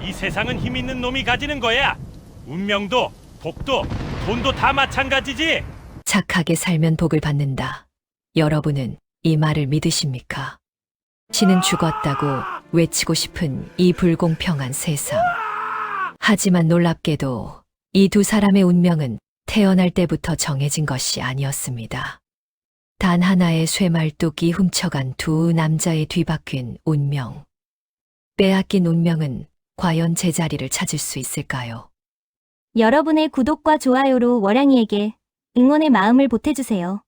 이 세상은 힘 있는 놈이 가지는 거야. 운명도, 복도, 돈도 다 마찬가지지. 착하게 살면 복을 받는다. 여러분은 이 말을 믿으십니까? 신은 죽었다고 외치고 싶은 이 불공평한 세상. 하지만 놀랍게도 이 두 사람의 운명은 태어날 때부터 정해진 것이 아니었습니다. 단 하나의 쇠말뚝이 훔쳐간 두 남자의 뒤바뀐 운명. 빼앗긴 운명은 과연 제자리를 찾을 수 있을까요? 여러분의 구독과 좋아요로 월양이에게 응원의 마음을 보태주세요.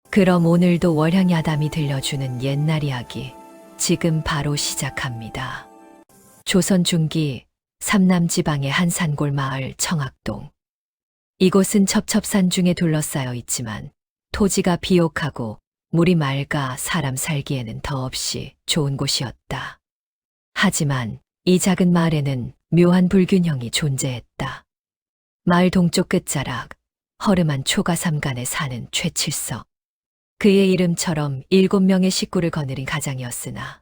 그럼 오늘도 월향이 아담이 들려주는 옛날 이야기 지금 바로 시작합니다. 조선 중기 삼남 지방의 한 산골 마을 청학동. 이곳은 첩첩산 중에 둘러싸여 있지만 토지가 비옥하고 물이 맑아 사람 살기에는 더없이 좋은 곳이었다. 하지만 이 작은 마을에는 묘한 불균형이 존재했다. 마을 동쪽 끝자락 허름한 초가삼간에 사는 최칠석. 그의 이름처럼 7명의 식구를 거느린 가장이었으나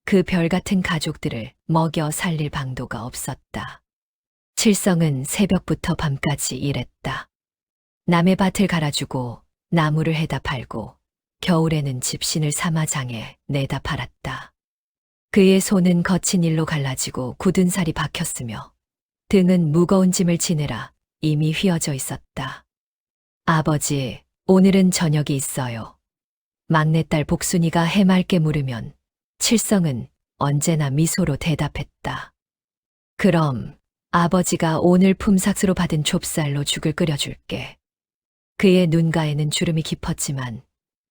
그 별같은 가족들을 먹여 살릴 방도가 없었다. 칠성은 새벽부터 밤까지 일했다. 남의 밭을 갈아주고 나무를 해다 팔고 겨울에는 집신을 사마장에 내다 팔았다. 그의 손은 거친 일로 갈라지고 굳은 살이 박혔으며 등은 무거운 짐을 지느라 이미 휘어져 있었다. 아버지, 오늘은 저녁이 있어요. 막내딸 복순이가 해맑게 물으면 칠성은 언제나 미소로 대답했다. 그럼 아버지가 오늘 품삯으로 받은 좁쌀로 죽을 끓여줄게. 그의 눈가에는 주름이 깊었지만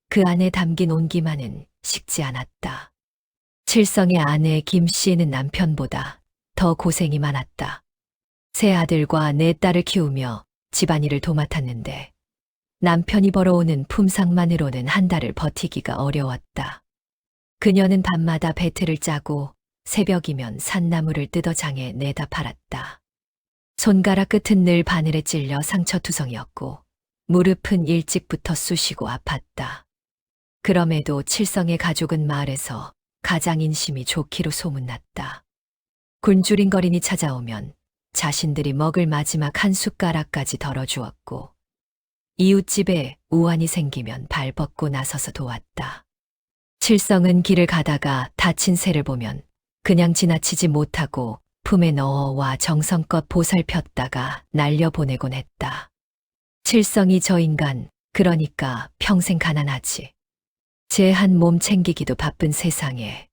그 안에 담긴 온기만은 식지 않았다. 칠성의 아내 김씨는 남편보다 더 고생이 많았다. 세 아들과 네 딸을 키우며 집안일을 도맡았는데 남편이 벌어오는 품삯만으로는 한 달을 버티기가 어려웠다. 그녀는 밤마다 배틀을 짜고 새벽이면 산나물을 뜯어 장에 내다 팔았다. 손가락 끝은 늘 바늘에 찔려 상처투성이었고 무릎은 일찍부터 쑤시고 아팠다. 그럼에도 칠성의 가족은 마을에서 가장 인심이 좋기로 소문났다. 굶주린 찾아오면 자신들이 먹을 마지막 한 숟가락까지 덜어주었고 이웃집에 우환이 생기면 발벗고 나서서 도왔다. 칠성은 길을 가다가 다친 새를 보면 그냥 지나치지 못하고 품에 넣어와 정성껏 보살폈다가 날려보내곤 했다. 칠성이 저 인간, 그러니까 평생 가난하지. 제 한 몸 챙기기도 바쁜 세상에.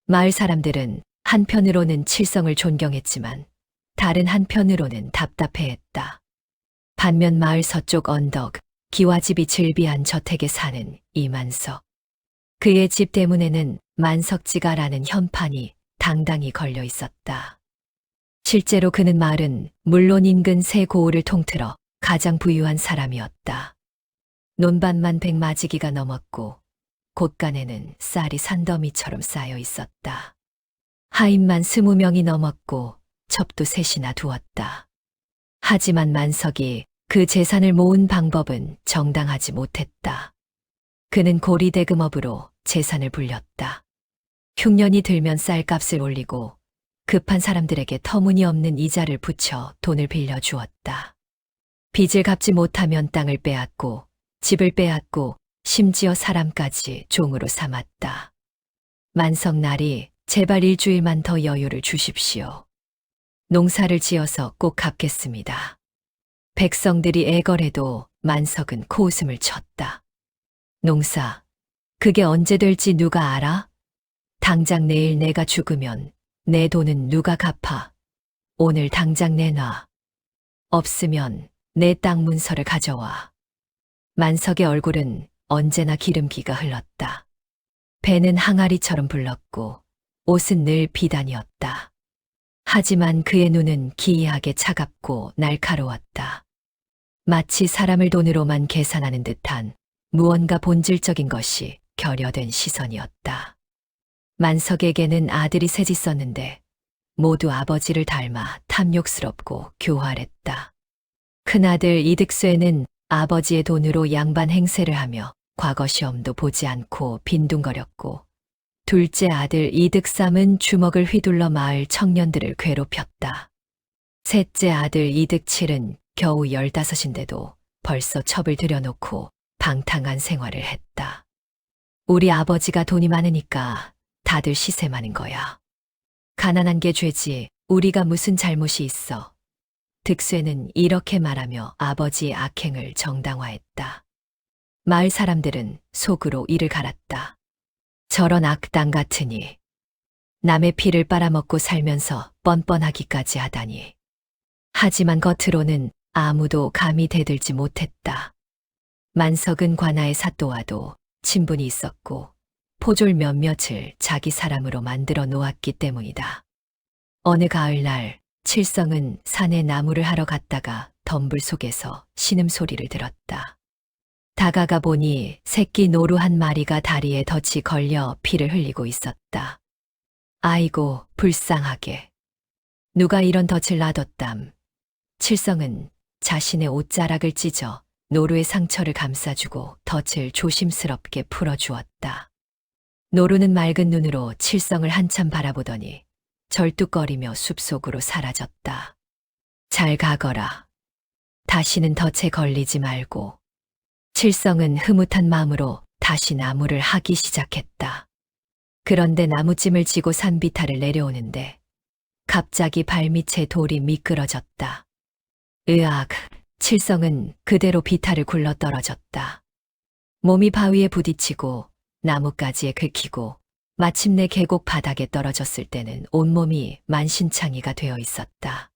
마을 사람들은 한편으로는 칠성을 존경했지만 다른 한편으로는 답답해했다. 반면 마을 서쪽 언덕, 기와집이 즐비한 저택에 사는 이만석. 그의 집 대문에는 만석지가라는 현판이 당당히 걸려 있었다. 실제로 그는 마을은 물론 인근 세 고을을 통틀어 가장 부유한 사람이었다. 논밭만 100마지기가 넘었고 곳간에는 쌀이 산더미처럼 쌓여 있었다. 하인만 20명이 넘었고 첩도 셋이나 두었다. 하지만 만석이 그 재산을 모은 방법은 정당하지 못했다. 그는 고리대금업으로 재산을 불렸다. 흉년이 들면 쌀값을 올리고 급한 사람들에게 터무니없는 이자를 붙여 돈을 빌려주었다. 빚을 갚지 못하면 땅을 빼앗고 집을 빼앗고 심지어 사람까지 종으로 삼았다. 만석날이 제발 일주일만 더 여유를 주십시오. 농사를 지어서 꼭 갚겠습니다. 백성들이 애걸해도 만석은 코웃음을 쳤다. 농사, 그게 언제 될지 누가 알아? 당장 내일 내가 죽으면 내 돈은 누가 갚아? 오늘 당장 내놔. 없으면 내 땅 문서를 가져와. 만석의 얼굴은 언제나 기름기가 흘렀다. 배는 항아리처럼 불렀고 옷은 늘 비단이었다. 하지만 그의 눈은 기이하게 차갑고 날카로웠다. 마치 사람을 돈으로만 계산하는 듯한 무언가 본질적인 것이 결여된 시선이었다. 만석에게는 아들이 셋 있었는데 모두 아버지를 닮아 탐욕스럽고 교활했다. 큰아들 이득수에는 아버지의 돈으로 양반 행세를 하며 과거 시험도 보지 않고 빈둥거렸고 둘째 아들 이득삼은 주먹을 휘둘러 마을 청년들을 괴롭혔다. 셋째 아들 이득칠은 겨우 15인데도 벌써 첩을 들여놓고 방탕한 생활을 했다. 우리 아버지가 돈이 많으니까 다들 시샘하는 거야. 가난한 게 죄지 우리가 무슨 잘못이 있어. 득쇠는 이렇게 말하며 아버지의 악행을 정당화했다. 마을 사람들은 속으로 이를 갈았다. 저런 악당 같으니 남의 피를 빨아먹고 살면서 뻔뻔하기까지 하다니. 하지만 겉으로는 아무도 감히 대들지 못했다. 만석은 관아의 사또와도 친분이 있었고 포졸 몇몇을 자기 사람으로 만들어 놓았기 때문이다. 어느 가을날 칠성은 산에 나무를 하러 갔다가 덤불 속에서 신음소리를 들었다. 다가가 보니 새끼 노루 한 마리가 다리에 덫이 걸려 피를 흘리고 있었다. 아이고 불쌍하게. 누가 이런 덫을 놔뒀담. 칠성은 자신의 옷자락을 찢어 노루의 상처를 감싸주고 덫을 조심스럽게 풀어주었다. 노루는 맑은 눈으로 칠성을 한참 바라보더니 절뚝거리며 숲속으로 사라졌다. 잘 가거라. 다시는 덫에 걸리지 말고. 칠성은 흐뭇한 마음으로 다시 나무를 하기 시작했다. 그런데 나무찜을 지고 산비탈을 내려오는데 갑자기 발밑에 돌이 미끄러졌다. 으악! 칠성은 그대로 비탈을 굴러 떨어졌다. 몸이 바위에 부딪히고 나뭇가지에 긁히고 마침내 계곡 바닥에 떨어졌을 때는 온몸이 만신창이가 되어 있었다.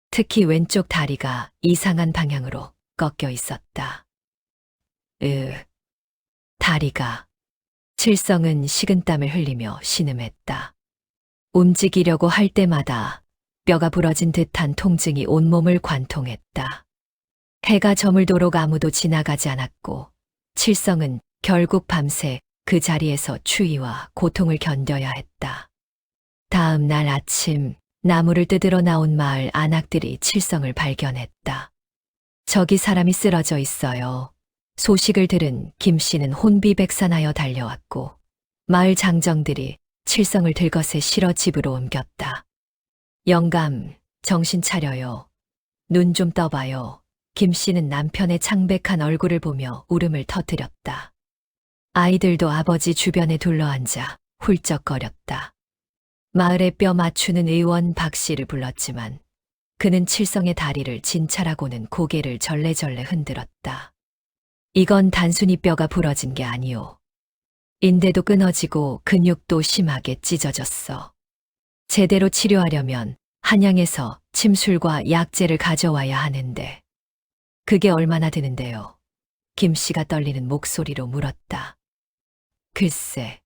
특히 왼쪽 다리가 이상한 방향으로 꺾여 있었다. 다리가. 칠성은 식은땀을 흘리며 신음했다. 움직이려고 할 때마다 뼈가 부러진 듯한 통증이 온몸을 관통했다. 해가 저물도록 아무도 지나가지 않았고 칠성은 결국 밤새 그 자리에서 추위와 고통을 견뎌야 했다. 다음 날 아침 나무를 뜯으러 나온 마을 안악들이 칠성을 발견했다. 저기 사람이 쓰러져 있어요. 소식을 들은 김씨는 혼비백산하여 달려왔고 마을 장정들이 칠성을 들것에 실어 집으로 옮겼다. 영감, 정신 차려요. 눈 좀 떠봐요. 김씨는 남편의 창백한 얼굴을 보며 울음을 터뜨렸다. 아이들도 아버지 주변에 둘러앉아 훌쩍거렸다. 마을에 뼈 맞추는 의원 박씨를 불렀지만 그는 칠성의 다리를 진찰하고는 고개를 절레절레 흔들었다. 이건 단순히 뼈가 부러진 게 아니오. 인대도 끊어지고 근육도 심하게 찢어졌어. 제대로 치료하려면 한양에서 침술과 약재를 가져와야 하는데 그게 얼마나 드는데요? 김씨가 떨리는 목소리로 물었다. 글쎄,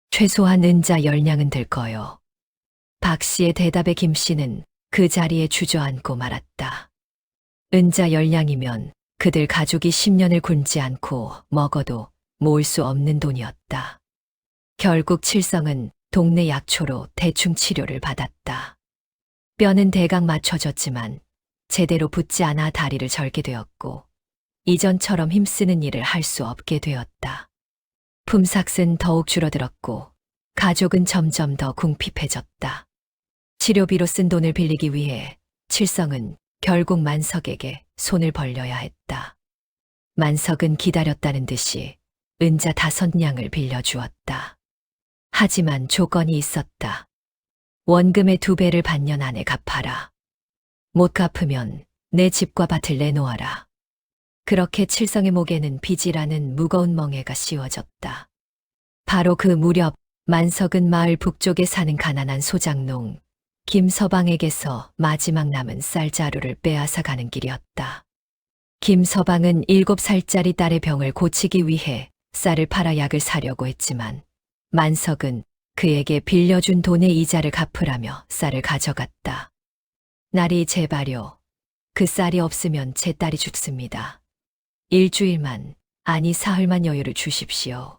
최소한 은자 10냥은 들 거요. 박씨의 대답에 김씨는 그 자리에 주저앉고 말았다. 은자 10냥이면 그들 가족이 10년을 굶지 않고 먹어도 모을 수 없는 돈이었다. 결국 칠성은 동네 약초로 대충 치료를 받았다. 뼈는 대강 맞춰졌지만 제대로 붙지 않아 다리를 절게 되었고 이전처럼 힘쓰는 일을 할 수 없게 되었다. 품삯은 더욱 줄어들었고 가족은 점점 더 궁핍해졌다. 치료비로 쓴 돈을 빌리기 위해 칠성은 결국 만석에게 손을 벌려야 했다. 만석은 기다렸다는 듯이 은자 5냥을 빌려주었다. 하지만 조건이 있었다. 원금의 2배를 반년 안에 갚아라. 못 갚으면 내 집과 밭을 내놓아라. 그렇게 칠성의 목에는 빚이라는 무거운 멍에가 씌워졌다. 바로 그 무렵 만석은 마을 북쪽에 사는 가난한 소장농 김서방에게서 마지막 남은 쌀자루를 빼앗아 가는 길이었다. 김서방은 7살짜리 딸의 병을 고치기 위해 쌀을 팔아 약을 사려고 했지만 만석은 그에게 빌려준 돈의 이자를 갚으라며 쌀을 가져갔다. 날이 제발요. 그 쌀이 없으면 제 딸이 죽습니다. 일주일만, 아니 사흘만 여유를 주십시오.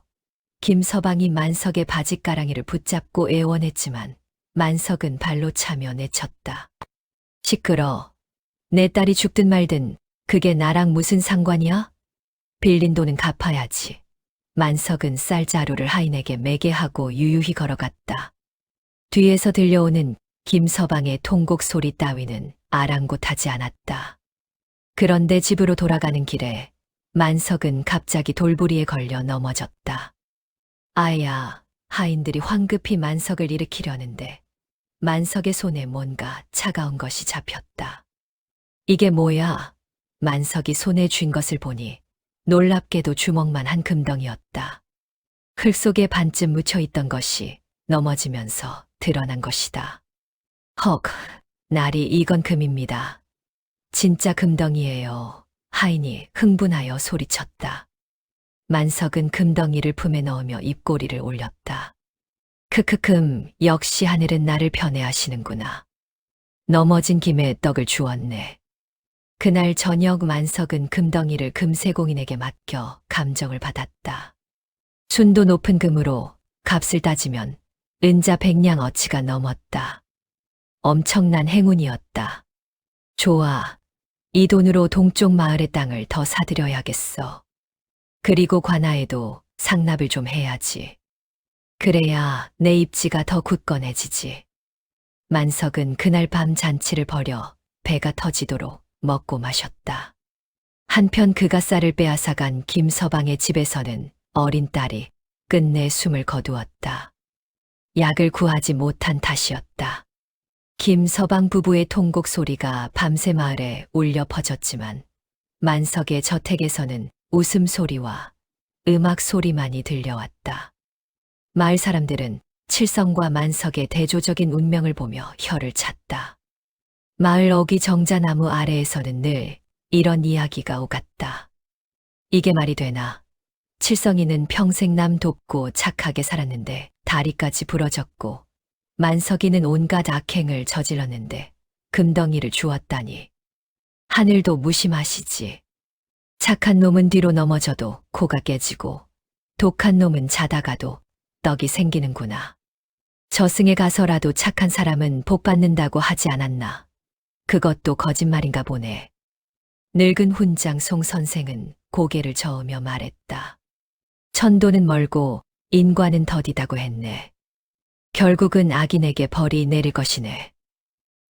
김서방이 만석의 바짓가랑이를 붙잡고 애원했지만 만석은 발로 차며 내쳤다. 시끄러. 내 딸이 죽든 말든 그게 나랑 무슨 상관이야? 빌린 돈은 갚아야지. 만석은 쌀자루를 하인에게 매게 하고 유유히 걸어갔다. 뒤에서 들려오는 김서방의 통곡 소리 따위는 아랑곳하지 않았다. 그런데 집으로 돌아가는 길에 만석은 갑자기 돌부리에 걸려 넘어졌다. 아야, 하인들이 황급히 만석을 일으키려는데 만석의 손에 뭔가 차가운 것이 잡혔다. 이게 뭐야? 만석이 손에 쥔 것을 보니 놀랍게도 주먹만 한 금덩이였다. 흙 속에 반쯤 묻혀 있던 것이 넘어지면서 드러난 것이다. 헉, 나리 이건 금입니다. 진짜 금덩이에요. 하인이 흥분하여 소리쳤다. 만석은 금덩이를 품에 넣으며 입꼬리를 올렸다. 크크큼, 역시 하늘은 나를 편애하시는구나. 넘어진 김에 떡을 주었네. 그날 저녁 만석은 금덩이를 금세공인에게 맡겨 감정을 받았다. 순도 높은 금으로 값을 따지면 은자 100냥 어치가 넘었다. 엄청난 행운이었다. 좋아, 이 돈으로 동쪽 마을의 땅을 더 사들여야겠어. 그리고 관아에도 상납을 좀 해야지. 그래야 내 입지가 더 굳건해지지. 만석은 그날 밤 잔치를 벌여 배가 터지도록 먹고 마셨다. 한편 그가 쌀을 빼앗아간 김서방의 집에서는 어린 딸이 끝내 숨을 거두었다. 약을 구하지 못한 탓이었다. 김서방 부부의 통곡 소리가 밤새 마을에 울려 퍼졌지만 만석의 저택에서는 웃음소리와 음악 소리만이 들려왔다. 마을 사람들은 칠성과 만석의 대조적인 운명을 보며 혀를 찼다. 마을 어귀 정자나무 아래에서는 늘 이런 이야기가 오갔다. 이게 말이 되나? 칠성이는 평생 남 돕고 착하게 살았는데 다리까지 부러졌고 만석이는 온갖 악행을 저질렀는데 금덩이를 주었다니. 하늘도 무심하시지. 착한 놈은 뒤로 넘어져도 코가 깨지고 독한 놈은 자다가도 떡이 생기는구나. 저승에 가서라도 착한 사람은 복 받는다고 하지 않았나. 그것도 거짓말인가 보네. 늙은 훈장 송 선생은 고개를 저으며 말했다. 천도는 멀고 인과는 더디다고 했네. 결국은 악인에게 벌이 내릴 것이네.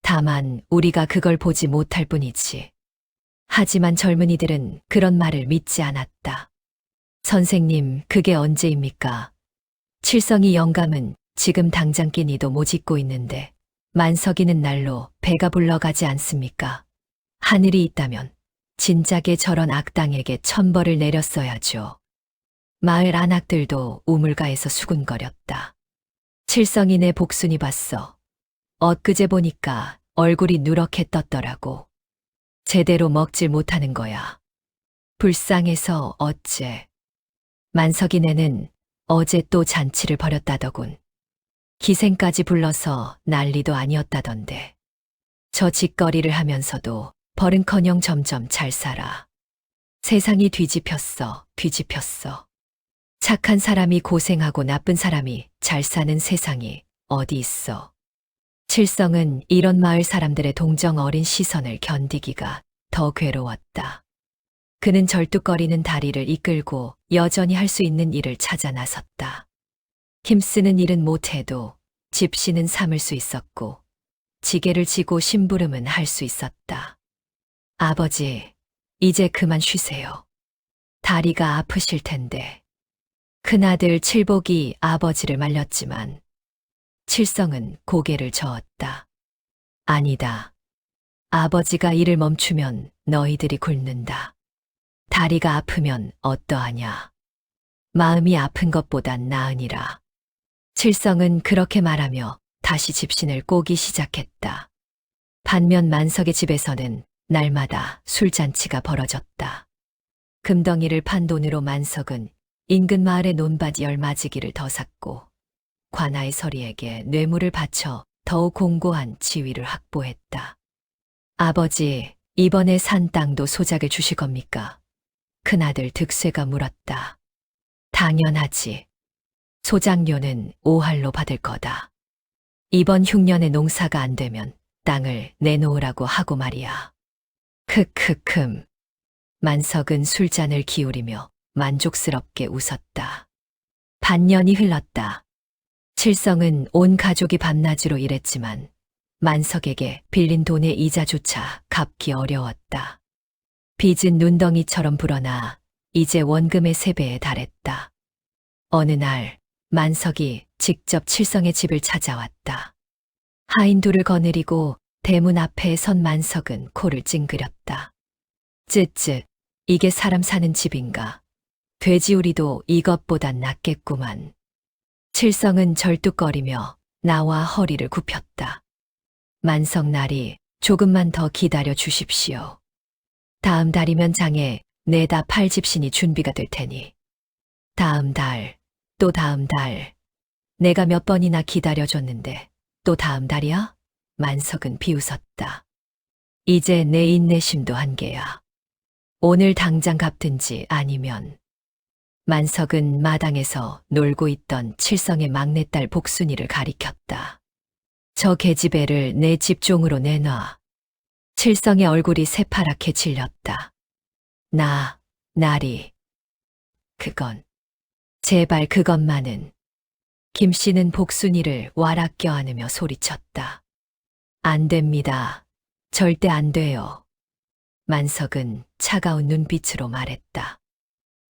다만 우리가 그걸 보지 못할 뿐이지. 하지만 젊은이들은 그런 말을 믿지 않았다. 선생님, 그게 언제입니까? 칠성이 영감은 지금 당장 끼니도 못 잊고 있는데 만석이는 날로 배가 불러가지 않습니까? 하늘이 있다면 진작에 저런 악당에게 천벌을 내렸어야죠. 마을 안악들도 우물가에서 수군거렸다. 칠성이네 복순이 봤어. 엊그제 보니까 얼굴이 누렇게 떴더라고. 제대로 먹질 못하는 거야. 불쌍해서 어째. 만석이네는 어제 또 잔치를 벌였다더군. 기생까지 불러서 난리도 아니었다던데. 저 짓거리를 하면서도 벌은커녕 점점 잘 살아. 세상이 뒤집혔어, 뒤집혔어. 착한 사람이 고생하고 나쁜 사람이 잘 사는 세상이 어디 있어. 칠성은 이런 마을 사람들의 동정 어린 시선을 견디기가 더 괴로웠다. 그는 절뚝거리는 다리를 이끌고 여전히 할 수 있는 일을 찾아 나섰다. 힘쓰는 일은 못해도 집시는 삼을 수 있었고 지게를 지고 심부름은 할 수 있었다. 아버지, 이제 그만 쉬세요. 다리가 아프실 텐데. 큰아들 칠복이 아버지를 말렸지만 칠성은 고개를 저었다. 아니다. 아버지가 일을 멈추면 너희들이 굶는다. 다리가 아프면 어떠하냐. 마음이 아픈 것보단 나으니라. 칠성은 그렇게 말하며 다시 집신을 꼬기 시작했다. 반면 만석의 집에서는 날마다 술잔치가 벌어졌다. 금덩이를 판 돈으로 만석은 인근 마을의 논밭 10마지기를 더 샀고 관아의 서리에게 뇌물을 바쳐 더욱 공고한 지위를 확보했다. 아버지, 이번에 산 땅도 소작을 주실 겁니까? 큰아들 득쇠가 물었다. 당연하지. 소작료는 5할로 받을 거다. 이번 흉년에 농사가 안 되면 땅을 내놓으라고 하고 말이야. 크크큼. 만석은 술잔을 기울이며 만족스럽게 웃었다. 반년이 흘렀다. 칠성은 온 가족이 밤낮으로 일했지만 만석에게 빌린 돈의 이자조차 갚기 어려웠다. 빚은 눈덩이처럼 불어나 이제 원금의 3배에 달했다. 어느 날 만석이 직접 칠성의 집을 찾아왔다. 하인둘을 거느리고 대문 앞에 선 만석은 코를 찡그렸다. 쯧쯧, 이게 사람 사는 집인가? 돼지우리도 이것보단 낫겠구만. 칠성은 절뚝거리며 나와 허리를 굽혔다. 만석나리, 조금만 더 기다려 주십시오. 다음 달이면 장에 내다 팔 집신이 준비가 될 테니. 다음 달, 또 다음 달. 내가 몇 번이나 기다려줬는데 또 다음 달이야? 만석은 비웃었다. 이제 내 인내심도 한계야. 오늘 당장 갚든지 아니면. 만석은 마당에서 놀고 있던 칠성의 막내딸 복순이를 가리켰다. 저 계집애를 내 집종으로 내놔. 칠성의 얼굴이 새파랗게 질렸다. 나리. 그건. 제발 그것만은. 김씨는 복순이를 와락 껴안으며 소리쳤다. 안 됩니다. 절대 안 돼요. 만석은 차가운 눈빛으로 말했다.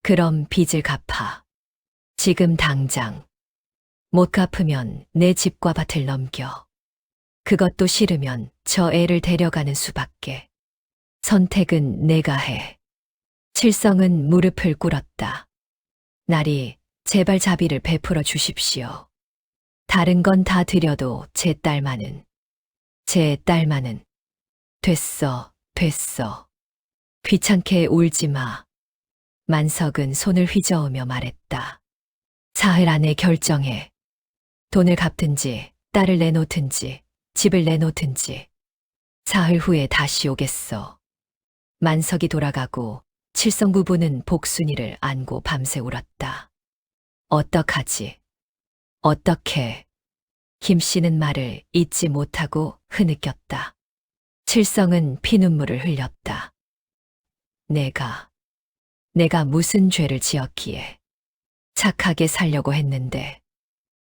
그럼 빚을 갚아. 지금 당장. 못 갚으면 내 집과 밭을 넘겨. 그것도 싫으면 저 애를 데려가는 수밖에. 선택은 내가 해. 칠성은 무릎을 꿇었다. 나리, 제발 자비를 베풀어 주십시오. 다른 건 다 드려도 제 딸만은. 됐어. 귀찮게 울지 마. 만석은 손을 휘저으며 말했다. 사흘 안에 결정해. 돈을 갚든지, 딸을 내놓든지, 집을 내놓든지. 사흘 후에 다시 오겠어. 만석이 돌아가고 칠성 부부는 복순이를 안고 밤새 울었다. 어떡하지? 어떡해? 김씨는 말을 잇지 못하고 흐느꼈다. 칠성은 피눈물을 흘렸다. 내가 무슨 죄를 지었기에 착하게 살려고 했는데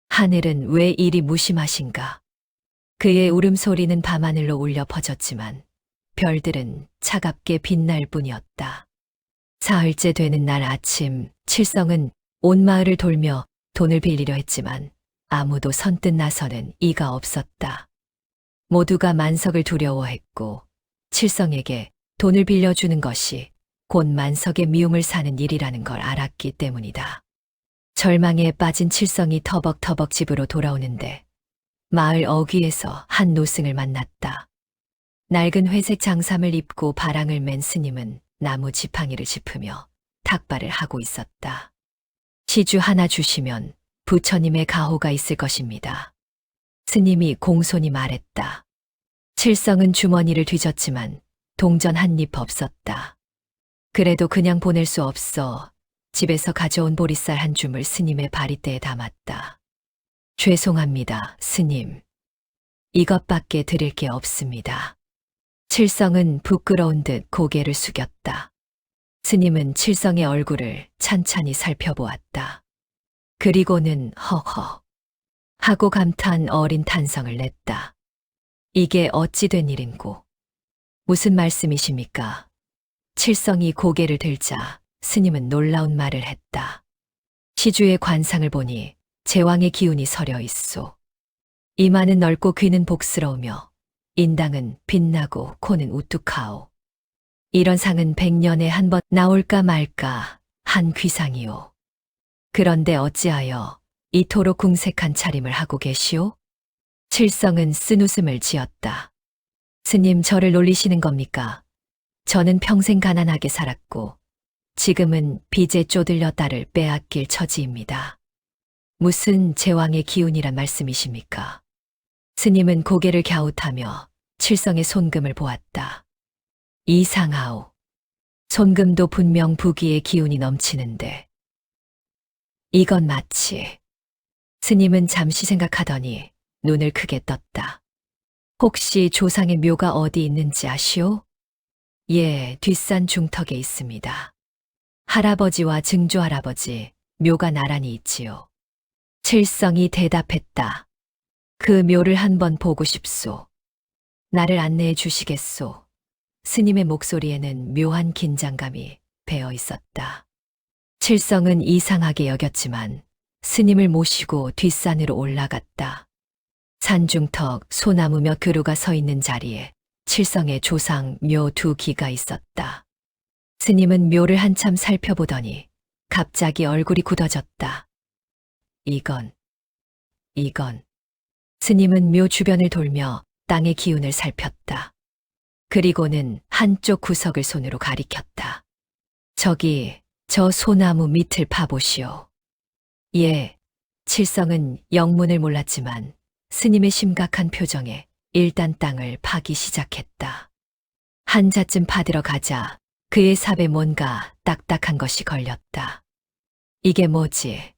하늘은 왜 이리 무심하신가? 그의 울음소리는 밤하늘로 울려 퍼졌지만 별들은 차갑게 빛날 뿐이었다. 사흘째 되는 날 아침 칠성은 온 마을을 돌며 돈을 빌리려 했지만 아무도 선뜻 나서는 이가 없었다. 모두가 만석을 두려워했고 칠성에게 돈을 빌려주는 것이 곧 만석의 미움을 사는 일이라는 걸 알았기 때문이다. 절망에 빠진 칠성이 터벅터벅 집으로 돌아오는데 마을 어귀에서 한 노승을 만났다. 낡은 회색 장삼을 입고 바랑을 맨 스님은 나무 지팡이를 짚으며 탁발을 하고 있었다. 시주 하나 주시면 부처님의 가호가 있을 것입니다. 스님이 공손히 말했다. 칠성은 주머니를 뒤졌지만 동전 한 입 없었다. 그래도 그냥 보낼 수 없어 집에서 가져온 보리쌀 한 줌을 스님의 바리대에 담았다. 죄송합니다, 스님. 이것밖에 드릴 게 없습니다. 칠성은 부끄러운 듯 고개를 숙였다. 스님은 칠성의 얼굴을 찬찬히 살펴보았다. 그리고는 허허 하고 감탄 어린 탄성을 냈다. 이게 어찌 된 일인고? 무슨 말씀이십니까? 칠성이 고개를 들자 스님은 놀라운 말을 했다. 시주의 관상을 보니 제왕의 기운이 서려 있소. 이마는 넓고 귀는 복스러우며 인당은 빛나고 코는 우뚝하오. 이런 상은 100년에 한 번 나올까 말까 한 귀상이오. 그런데 어찌하여 이토록 궁색한 차림을 하고 계시오? 칠성은 쓴웃음을 지었다. 스님 저를 놀리시는 겁니까? 저는 평생 가난하게 살았고 지금은 빚에 쪼들려 딸을 빼앗길 처지입니다. 무슨 제왕의 기운이란 말씀이십니까? 스님은 고개를 갸웃하며 칠성의 손금을 보았다. 이상하오. 손금도 분명 부귀의 기운이 넘치는데. 이건 마치. 스님은 잠시 생각하더니 눈을 크게 떴다. 혹시 조상의 묘가 어디 있는지 아시오? 예, 뒷산 중턱에 있습니다. 할아버지와 증조할아버지, 묘가 나란히 있지요. 칠성이 대답했다. 그 묘를 한번 보고 싶소. 나를 안내해 주시겠소. 스님의 목소리에는 묘한 긴장감이 배어 있었다. 칠성은 이상하게 여겼지만 스님을 모시고 뒷산으로 올라갔다. 산중턱 소나무 몇 그루가 서 있는 자리에 칠성의 조상 묘 두 기가 있었다. 스님은 묘를 한참 살펴보더니 갑자기 얼굴이 굳어졌다. 이건. 스님은 묘 주변을 돌며 땅의 기운을 살폈다. 그리고는 한쪽 구석을 손으로 가리켰다. 저기, 저 소나무 밑을 파보시오. 예, 칠성은 영문을 몰랐지만 스님의 심각한 표정에 일단 땅을 파기 시작했다. 한자쯤 파들어가자 그의 삽에 뭔가 딱딱한 것이 걸렸다. 이게 뭐지?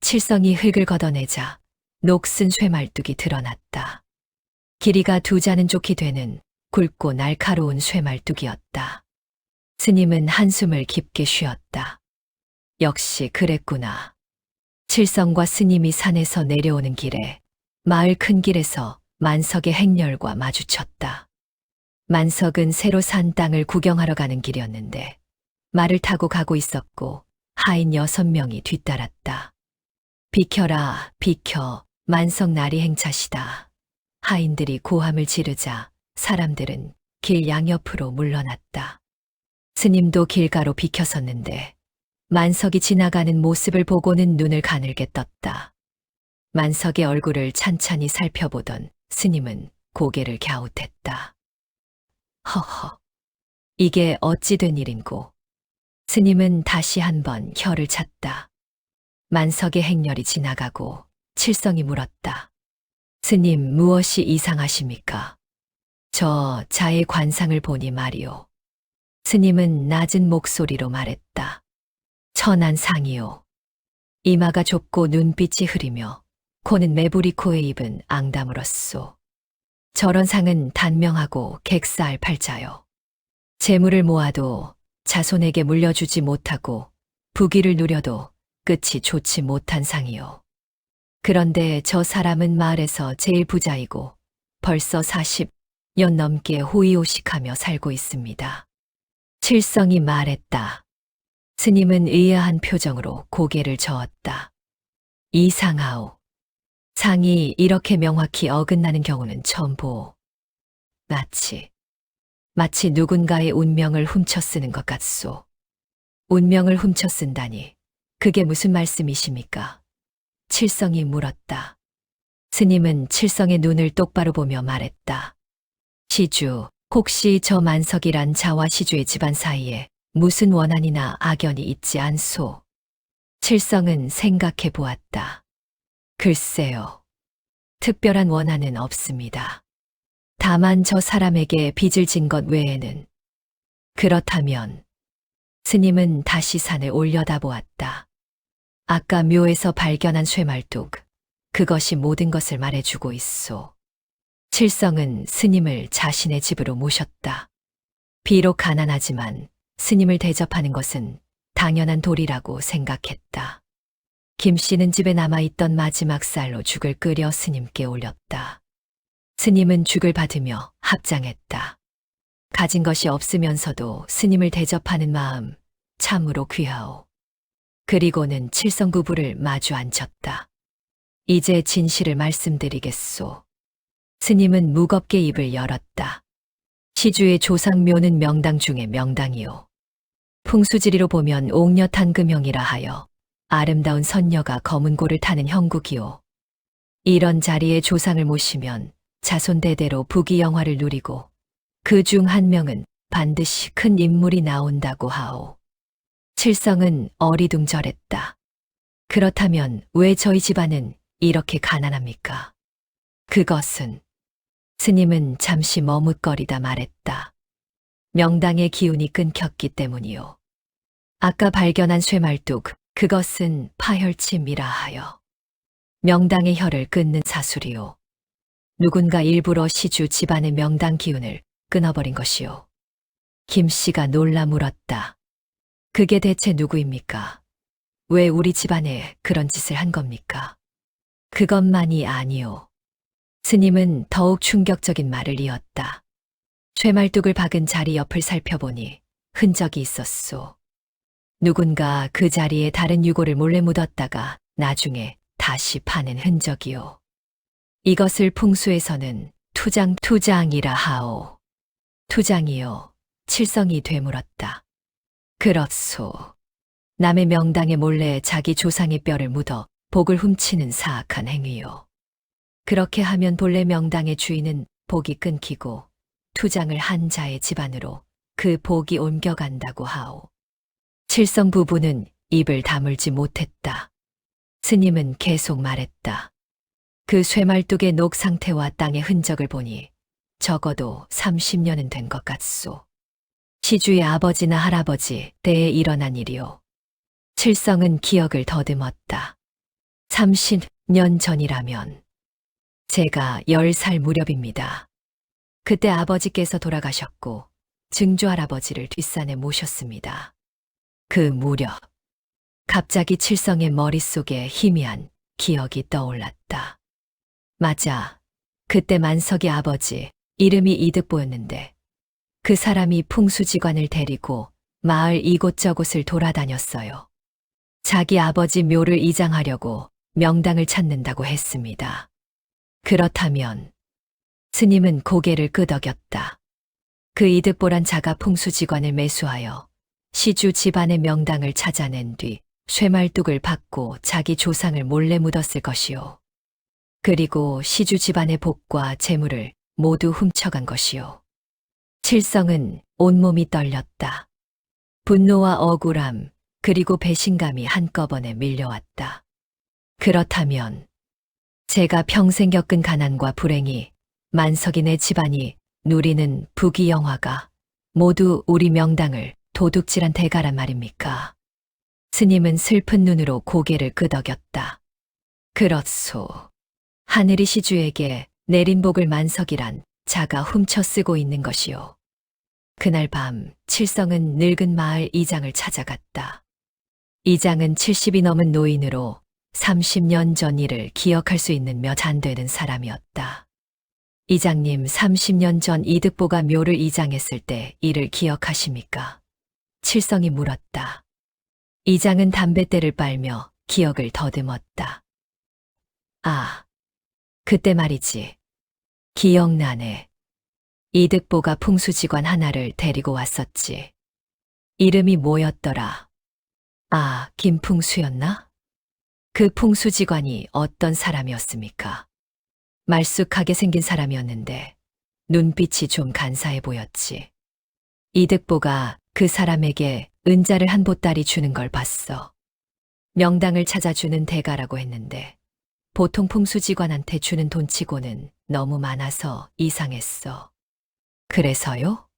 칠성이 흙을 걷어내자 녹슨 쇠말뚝이 드러났다. 길이가 2자는 족히 되는 굵고 날카로운 쇠말뚝이었다. 스님은 한숨을 깊게 쉬었다. 역시 그랬구나. 칠성과 스님이 산에서 내려오는 길에 마을 큰 길에서 만석의 행렬과 마주쳤다. 만석은 새로 산 땅을 구경하러 가는 길이었는데 말을 타고 가고 있었고 하인 6명이 뒤따랐다. 비켜라, 비켜, 만석 나리 행차시다. 하인들이 고함을 지르자 사람들은 길 양옆으로 물러났다. 스님도 길가로 비켜섰는데 만석이 지나가는 모습을 보고는 눈을 가늘게 떴다. 만석의 얼굴을 찬찬히 살펴보던 스님은 고개를 갸웃했다. 허허, 이게 어찌 된 일인고. 스님은 다시 한번 혀를 찼다. 만석의 행렬이 지나가고 칠성이 물었다. 스님, 무엇이 이상하십니까? 저 자의 관상을 보니 말이오. 스님은 낮은 목소리로 말했다. 천한 상이오. 이마가 좁고 눈빛이 흐리며 코는 매부리 코에 입은 앙다물었소. 저런 상은 단명하고 객사할 팔자요. 재물을 모아도 자손에게 물려주지 못하고 부귀를 누려도 끝이 좋지 못한 상이요. 그런데 저 사람은 마을에서 제일 부자이고 벌써 40년 넘게 호의호식하며 살고 있습니다. 칠성이 말했다. 스님은 의아한 표정으로 고개를 저었다. 이상하오. 상이 이렇게 명확히 어긋나는 경우는 처음 보오. 마치 누군가의 운명을 훔쳐 쓰는 것 같소. 운명을 훔쳐 쓴다니, 그게 무슨 말씀이십니까? 칠성이 물었다. 스님은 칠성의 눈을 똑바로 보며 말했다. 시주, 혹시 저 만석이란 자와 시주의 집안 사이에 무슨 원한이나 악연이 있지 않소? 칠성은 생각해 보았다. 글쎄요. 특별한 원한은 없습니다. 다만 저 사람에게 빚을 진 것 외에는. 그렇다면 스님은 다시 산을 올려다보았다. 아까 묘에서 발견한 쇠말뚝, 그것이 모든 것을 말해주고 있소. 칠성은 스님을 자신의 집으로 모셨다. 비록 가난하지만 스님을 대접하는 것은 당연한 도리라고 생각했다. 김씨는 집에 남아있던 마지막 쌀로 죽을 끓여 스님께 올렸다. 스님은 죽을 받으며 합장했다. 가진 것이 없으면서도 스님을 대접하는 마음 참으로 귀하오. 그리고는 칠성 부부를 마주 앉혔다. 이제 진실을 말씀드리겠소. 스님은 무겁게 입을 열었다. 시주의 조상묘는 명당 중에 명당이요. 풍수지리로 보면 옥녀탄금형이라 하여 아름다운 선녀가 검은 고를 타는 형국이요. 이런 자리에 조상을 모시면 자손 대대로 부귀영화를 누리고 그 중 한 명은 반드시 큰 인물이 나온다고 하오. 칠성은 어리둥절했다. 그렇다면 왜 저희 집안은 이렇게 가난합니까? 그것은 스님은 잠시 머뭇거리다 말했다. 명당의 기운이 끊겼기 때문이요. 아까 발견한 쇠말뚝, 그것은 파혈침이라 하여 명당의 혈을 끊는 사술이요. 누군가 일부러 시주 집안의 명당 기운을 끊어버린 것이요. 김씨가 놀라 물었다. 그게 대체 누구입니까? 왜 우리 집안에 그런 짓을 한 겁니까? 그것만이 아니오. 스님은 더욱 충격적인 말을 이었다. 쇠말뚝을 박은 자리 옆을 살펴보니 흔적이 있었소. 누군가 그 자리에 다른 유골을 몰래 묻었다가 나중에 다시 파낸 흔적이오. 이것을 풍수에서는 투장이라 하오. 투장이요. 칠성이 되물었다. 그렇소. 남의 명당에 몰래 자기 조상의 뼈를 묻어 복을 훔치는 사악한 행위요. 그렇게 하면 본래 명당의 주인은 복이 끊기고 투장을 한 자의 집안으로 그 복이 옮겨간다고 하오. 칠성 부부는 입을 다물지 못했다. 스님은 계속 말했다. 그 쇠말뚝의 녹 상태와 땅의 흔적을 보니 적어도 30년은 된 것 같소. 시주의 아버지나 할아버지 때에 일어난 일이오. 칠성은 기억을 더듬었다. 30년 전이라면 제가 10살 무렵입니다. 그때 아버지께서 돌아가셨고 증조할아버지를 뒷산에 모셨습니다. 그 무렵 갑자기 칠성의 머릿속에 희미한 기억이 떠올랐다. 맞아. 그때 만석의 아버지 이름이 이득보였는데 그 사람이 풍수지관을 데리고 마을 이곳저곳을 돌아다녔어요. 자기 아버지 묘를 이장하려고 명당을 찾는다고 했습니다. 그렇다면 스님은 고개를 끄덕였다. 그 이득보란 자가 풍수지관을 매수하여 시주 집안의 명당을 찾아낸 뒤 쇠말뚝을 받고 자기 조상을 몰래 묻었을 것이요. 그리고 시주 집안의 복과 재물을 모두 훔쳐간 것이요. 칠성은 온몸이 떨렸다. 분노와 억울함, 그리고 배신감이 한꺼번에 밀려왔다. 그렇다면 제가 평생 겪은 가난과 불행이, 만석인의 집안이 누리는 부귀영화가 모두 우리 명당을 도둑질한 대가란 말입니까? 스님은 슬픈 눈으로 고개를 끄덕였다. 그렇소. 하늘이 시주에게 내린 복을 만석이란 자가 훔쳐 쓰고 있는 것이요. 그날 밤 칠성은 늙은 마을 이장을 찾아갔다. 이장은 70이 넘은 노인으로 30년 전 일을 기억할 수 있는 몇 안 되는 사람이었다. 이장님, 30년 전 이득보가 묘를 이장했을 때 일을 기억하십니까? 칠성이 물었다. 이장은 담뱃대를 빨며 기억을 더듬었다. 아, 그때 말이지. 기억나네. 이득보가 풍수직원 하나를 데리고 왔었지. 이름이 뭐였더라? 아, 김풍수였나? 그 풍수직원이 어떤 사람이었습니까? 말쑥하게 생긴 사람이었는데 눈빛이 좀 간사해 보였지. 이득보가 그 사람에게 은자를 한 보따리 주는 걸 봤어. 명당을 찾아주는 대가라고 했는데 보통 풍수직원한테 주는 돈치고는 너무 많아서 이상했어. 그래서요?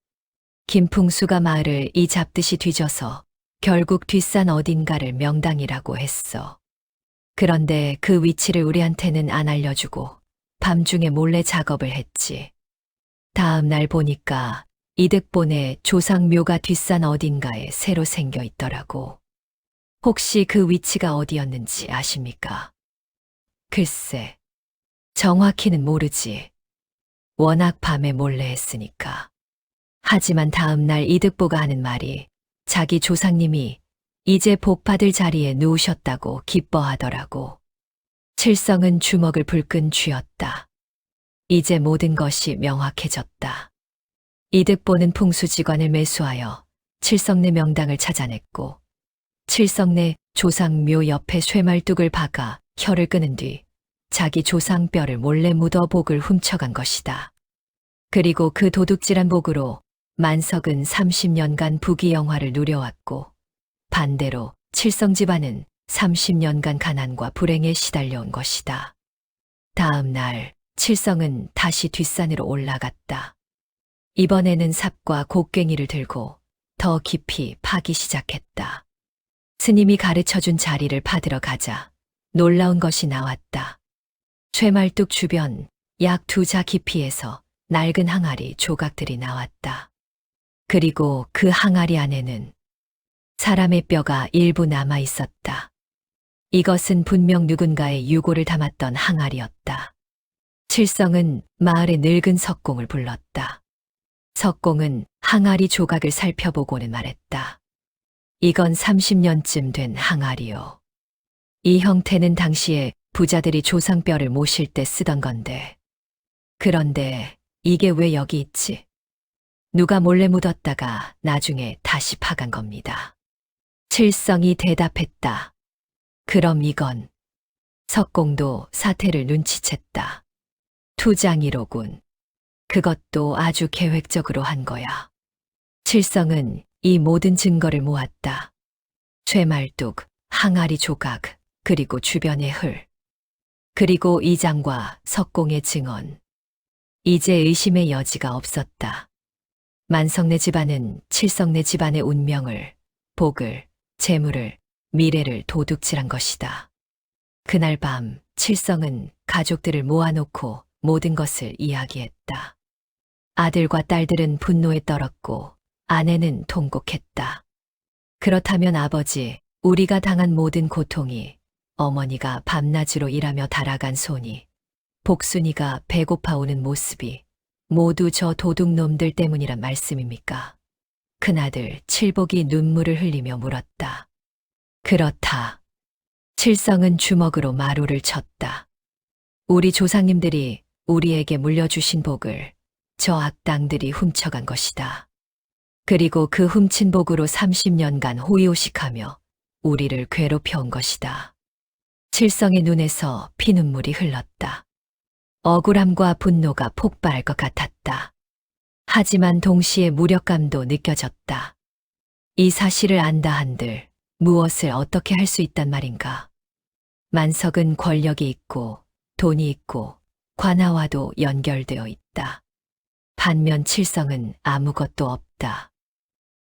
김풍수가 마을을 이 잡듯이 뒤져서 결국 뒷산 어딘가를 명당이라고 했어. 그런데 그 위치를 우리한테는 안 알려주고 밤중에 몰래 작업을 했지. 다음 날 보니까 이득본의 조상묘가 뒷산 어딘가에 새로 생겨 있더라고. 혹시 그 위치가 어디였는지 아십니까? 글쎄, 정확히는 모르지. 워낙 밤에 몰래 했으니까. 하지만 다음 날 이득보가 하는 말이 자기 조상님이 이제 복 받을 자리에 누우셨다고 기뻐하더라고. 칠성은 주먹을 불끈 쥐었다. 이제 모든 것이 명확해졌다. 이득보는 풍수직원을 매수하여 칠성내 명당을 찾아냈고 칠성내 조상묘 옆에 쇠말뚝을 박아 혀를 끄는 뒤 자기 조상뼈를 몰래 묻어 복을 훔쳐간 것이다. 그리고 그 도둑질한 복으로 만석은 30년간 부귀영화를 누려왔고 반대로 칠성 집안은 30년간 가난과 불행에 시달려온 것이다. 다음 날 칠성은 다시 뒷산으로 올라갔다. 이번에는 삽과 곡괭이를 들고 더 깊이 파기 시작했다. 스님이 가르쳐준 자리를 파들어 가자 놀라운 것이 나왔다. 쇠말뚝 주변 약 2자 깊이에서 낡은 항아리 조각들이 나왔다. 그리고 그 항아리 안에는 사람의 뼈가 일부 남아 있었다. 이것은 분명 누군가의 유골을 담았던 항아리였다. 칠성은 마을의 늙은 석공을 불렀다. 석공은 항아리 조각을 살펴보고는 말했다. 이건 30년쯤 된 항아리요. 이 형태는 당시에 부자들이 조상뼈를 모실 때 쓰던 건데. 그런데 이게 왜 여기 있지? 누가 몰래 묻었다가 나중에 다시 파간 겁니다. 칠성이 대답했다. 그럼 이건 석공도 사태를 눈치챘다. 투장이로군. 그것도 아주 계획적으로 한 거야. 칠성은 이 모든 증거를 모았다. 쇠말뚝, 항아리 조각, 그리고 주변의 흘. 그리고 이장과 석공의 증언. 이제 의심의 여지가 없었다. 만석네 집안은 칠성네 집안의 운명을, 복을, 재물을, 미래를 도둑질한 것이다. 그날 밤 칠성은 가족들을 모아놓고 모든 것을 이야기했다. 아들과 딸들은 분노에 떨었고 아내는 통곡했다. 그렇다면 아버지, 우리가 당한 모든 고통이, 어머니가 밤낮으로 일하며 달아간 손이, 복순이가 배고파 오는 모습이 모두 저 도둑놈들 때문이란 말씀입니까? 큰아들 칠복이 눈물을 흘리며 물었다. 그렇다. 칠성은 주먹으로 마루를 쳤다. 우리 조상님들이 우리에게 물려주신 복을 저 악당들이 훔쳐간 것이다. 그리고 그 훔친 복으로 30년간 호의호식하며 우리를 괴롭혀온 것이다. 칠성의 눈에서 피눈물이 흘렀다. 억울함과 분노가 폭발할 것 같았다. 하지만 동시에 무력감도 느껴졌다. 이 사실을 안다 한들 무엇을 어떻게 할 수 있단 말인가. 만석은 권력이 있고 돈이 있고 관아와도 연결되어 있다. 반면 칠성은 아무것도 없다.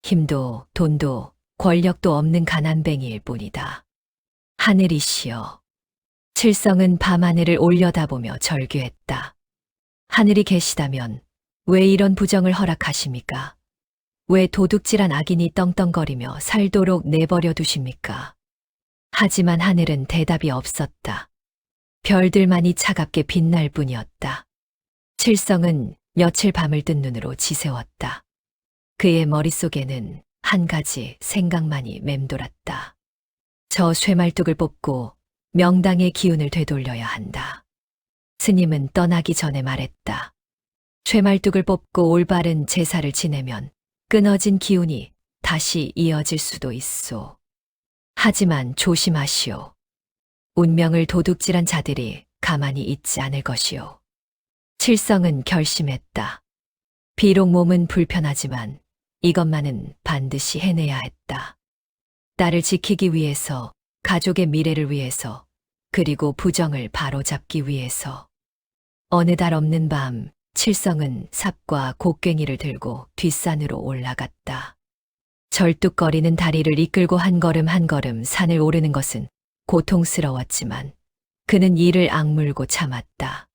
힘도 돈도 권력도 없는 가난뱅이일 뿐이다. 하늘이시여. 칠성은 밤하늘을 올려다보며 절규했다. 하늘이 계시다면 왜 이런 부정을 허락하십니까? 왜 도둑질한 악인이 떵떵거리며 살도록 내버려 두십니까? 하지만 하늘은 대답이 없었다. 별들만이 차갑게 빛날 뿐이었다. 칠성은 며칠 밤을 뜬 눈으로 지새웠다. 그의 머릿속에는 한 가지 생각만이 맴돌았다. 저 쇠말뚝을 뽑고 명당의 기운을 되돌려야 한다. 스님은 떠나기 전에 말했다. 쇠말뚝을 뽑고 올바른 제사를 지내면 끊어진 기운이 다시 이어질 수도 있소. 하지만 조심하시오. 운명을 도둑질한 자들이 가만히 있지 않을 것이오. 칠성은 결심했다. 비록 몸은 불편하지만 이것만은 반드시 해내야 했다. 딸을 지키기 위해서, 가족의 미래를 위해서, 그리고 부정을 바로잡기 위해서. 어느 달 없는 밤, 칠성은 삽과 곡괭이를 들고 뒷산으로 올라갔다. 절뚝거리는 다리를 이끌고 한 걸음 한 걸음 산을 오르는 것은 고통스러웠지만 그는 이를 악물고 참았다.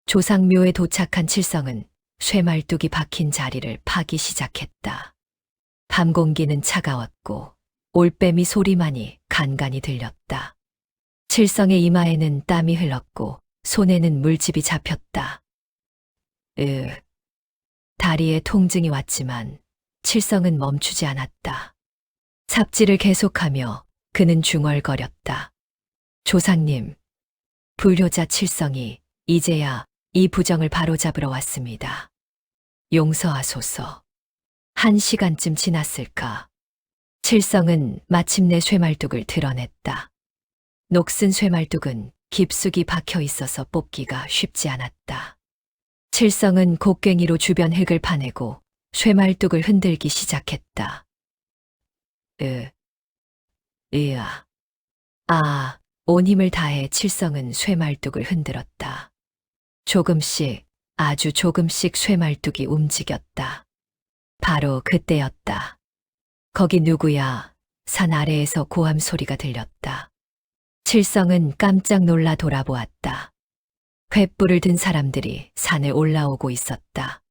조상묘에 도착한 칠성은 쇠말뚝이 박힌 자리를 파기 시작했다. 밤 공기는 차가웠고 올빼미 소리만이 간간이 들렸다. 칠성의 이마에는 땀이 흘렀고 손에는 물집이 잡혔다. 다리에 통증이 왔지만 칠성은 멈추지 않았다. 삽질을 계속하며 그는 중얼거렸다. 조상님, 불효자 칠성이 이제야 이 부정을 바로잡으러 왔습니다. 용서하소서. 1시간쯤 지났을까. 칠성은 마침내 쇠말뚝을 드러냈다. 녹슨 쇠말뚝은 깊숙이 박혀 있어서 뽑기가 쉽지 않았다. 칠성은 곡괭이로 주변 흙을 파내고 쇠말뚝을 흔들기 시작했다. 온 힘을 다해 칠성은 쇠말뚝을 흔들었다. 조금씩, 아주 조금씩 쇠말뚝이 움직였다. 바로 그때였다. 거기 누구야? 산 아래에서 고함 소리가 들렸다. 칠성은 깜짝 놀라 돌아보았다. 횃불을 든 사람들이 산에 올라오고 있었다.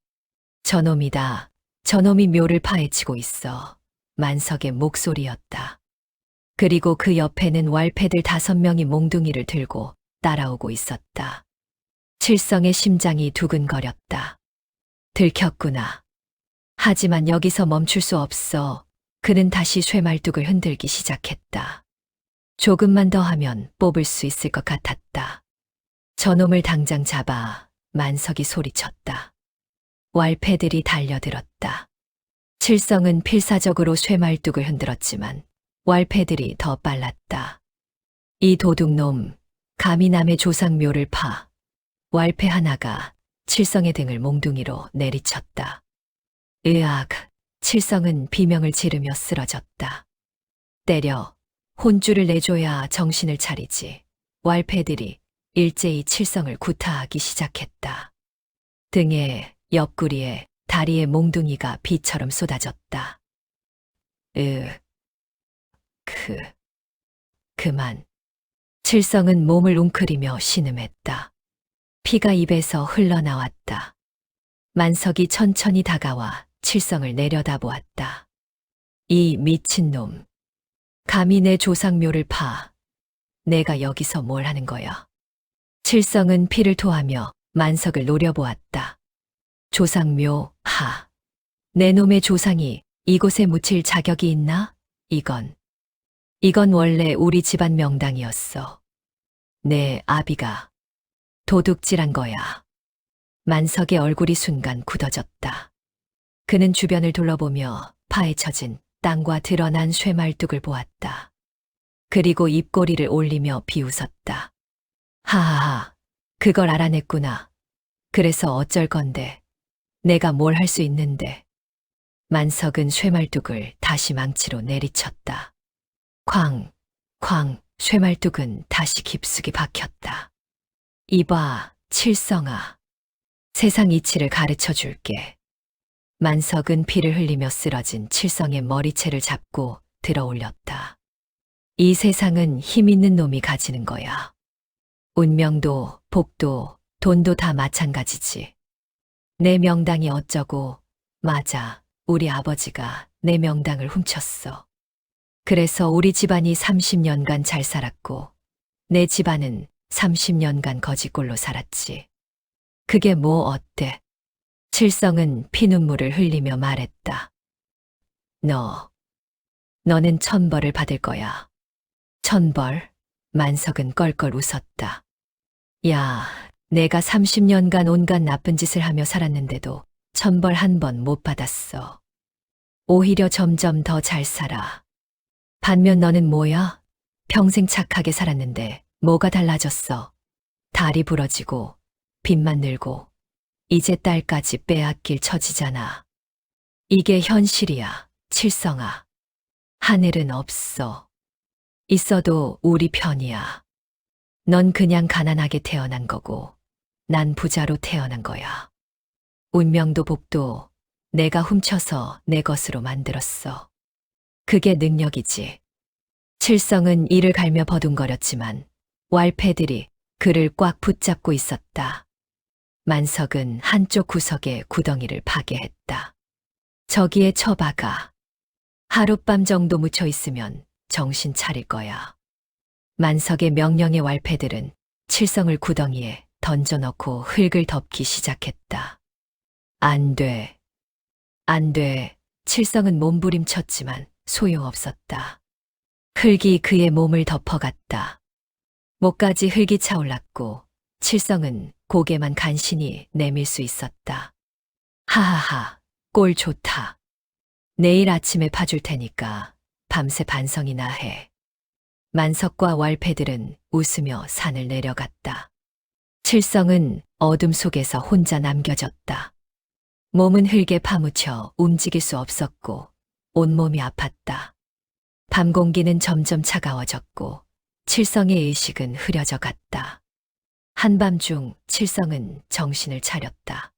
저놈이다. 저놈이 묘를 파헤치고 있어. 만석의 목소리였다. 그리고 그 옆에는 왈패들 5명이 몽둥이를 들고 따라오고 있었다. 칠성의 심장이 두근거렸다. 들켰구나. 하지만 여기서 멈출 수 없어. 그는 다시 쇠말뚝을 흔들기 시작했다. 조금만 더 하면 뽑을 수 있을 것 같았다. 저놈을 당장 잡아, 만석이 소리쳤다. 왈패들이 달려들었다. 칠성은 필사적으로 쇠말뚝을 흔들었지만 왈패들이 더 빨랐다. 이 도둑놈, 감히 남의 조상묘를 파. 왈패 하나가 칠성의 등을 몽둥이로 내리쳤다. 으악, 칠성은 비명을 지르며 쓰러졌다. 때려, 혼쭐을 내줘야 정신을 차리지. 왈패들이 일제히 칠성을 구타하기 시작했다. 등에, 옆구리에, 다리에 몽둥이가 비처럼 쏟아졌다. 그만. 칠성은 몸을 웅크리며 신음했다. 피가 입에서 흘러나왔다. 만석이 천천히 다가와 칠성을 내려다보았다. 이 미친놈. 감히 내 조상묘를 파. 내가 여기서 뭘 하는 거야. 칠성은 피를 토하며 만석을 노려보았다. 조상묘, 하. 내 놈의 조상이 이곳에 묻힐 자격이 있나? 이건 원래 우리 집안 명당이었어. 내 아비가 도둑질한 거야. 만석의 얼굴이 순간 굳어졌다. 그는 주변을 둘러보며 파헤쳐진 땅과 드러난 쇠말뚝을 보았다. 그리고 입꼬리를 올리며 비웃었다. 하하하, 그걸 알아냈구나. 그래서 어쩔 건데. 내가 뭘 할 수 있는데. 만석은 쇠말뚝을 다시 망치로 내리쳤다. 쾅, 쾅, 쇠말뚝은 다시 깊숙이 박혔다. 이봐, 칠성아. 세상 이치를 가르쳐 줄게. 만석은 피를 흘리며 쓰러진 칠성의 머리채를 잡고 들어 올렸다. 이 세상은 힘 있는 놈이 가지는 거야. 운명도, 복도, 돈도 다 마찬가지지. 내 명당이 어쩌고, 맞아, 우리 아버지가 내 명당을 훔쳤어. 그래서 우리 집안이 30년간 잘 살았고, 내 집안은 30년간 거지꼴로 살았지. 그게 뭐 어때? 칠성은 피눈물을 흘리며 말했다. 너는 천벌을 받을 거야. 천벌? 만석은 껄껄 웃었다. 야, 내가 30년간 온갖 나쁜 짓을 하며 살았는데도 천벌 한 번 못 받았어. 오히려 점점 더 잘 살아. 반면 너는 뭐야? 평생 착하게 살았는데 뭐가 달라졌어? 다리 부러지고 빚만 늘고 이제 딸까지 빼앗길 처지잖아. 이게 현실이야, 칠성아. 하늘은 없어. 있어도 우리 편이야. 넌 그냥 가난하게 태어난 거고 난 부자로 태어난 거야. 운명도 복도 내가 훔쳐서 내 것으로 만들었어. 그게 능력이지. 칠성은 이를 갈며 버둥거렸지만 왈패들이 그를 꽉 붙잡고 있었다. 만석은 한쪽 구석에 구덩이를 파괴했다. 저기에 처박아. 하룻밤 정도 묻혀 있으면 정신 차릴 거야. 만석의 명령의 왈패들은 칠성을 구덩이에 던져넣고 흙을 덮기 시작했다. 안 돼. 안 돼. 칠성은 몸부림쳤지만 소용없었다. 흙이 그의 몸을 덮어갔다. 목까지 흙이 차올랐고 칠성은 고개만 간신히 내밀 수 있었다. 하하하, 꼴 좋다. 내일 아침에 파줄 테니까 밤새 반성이나 해. 만석과 왈패들은 웃으며 산을 내려갔다. 칠성은 어둠 속에서 혼자 남겨졌다. 몸은 흙에 파묻혀 움직일 수 없었고 온몸이 아팠다. 밤 공기는 점점 차가워졌고 칠성의 의식은 흐려져 갔다. 한밤중 칠성은 정신을 차렸다.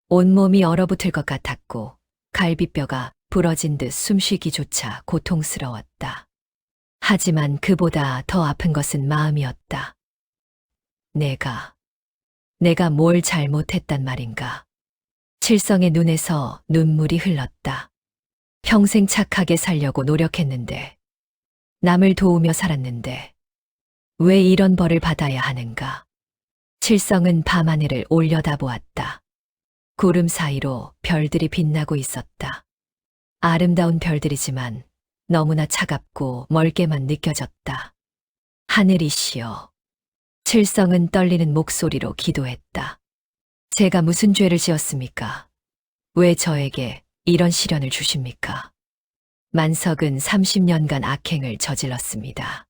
온몸이 얼어붙을 것 같았고 갈비뼈가 부러진 듯 숨쉬기조차 고통스러웠다. 하지만 그보다 더 아픈 것은 마음이었다. 내가 뭘 잘못했단 말인가. 칠성의 눈에서 눈물이 흘렀다. 평생 착하게 살려고 노력했는데, 남을 도우며 살았는데, 왜 이런 벌을 받아야 하는가? 칠성은 밤하늘을 올려다보았다. 구름 사이로 별들이 빛나고 있었다. 아름다운 별들이지만 너무나 차갑고 멀게만 느껴졌다. 하늘이시여. 칠성은 떨리는 목소리로 기도했다. 제가 무슨 죄를 지었습니까? 왜 저에게 이런 시련을 주십니까? 만석은 30년간 악행을 저질렀습니다.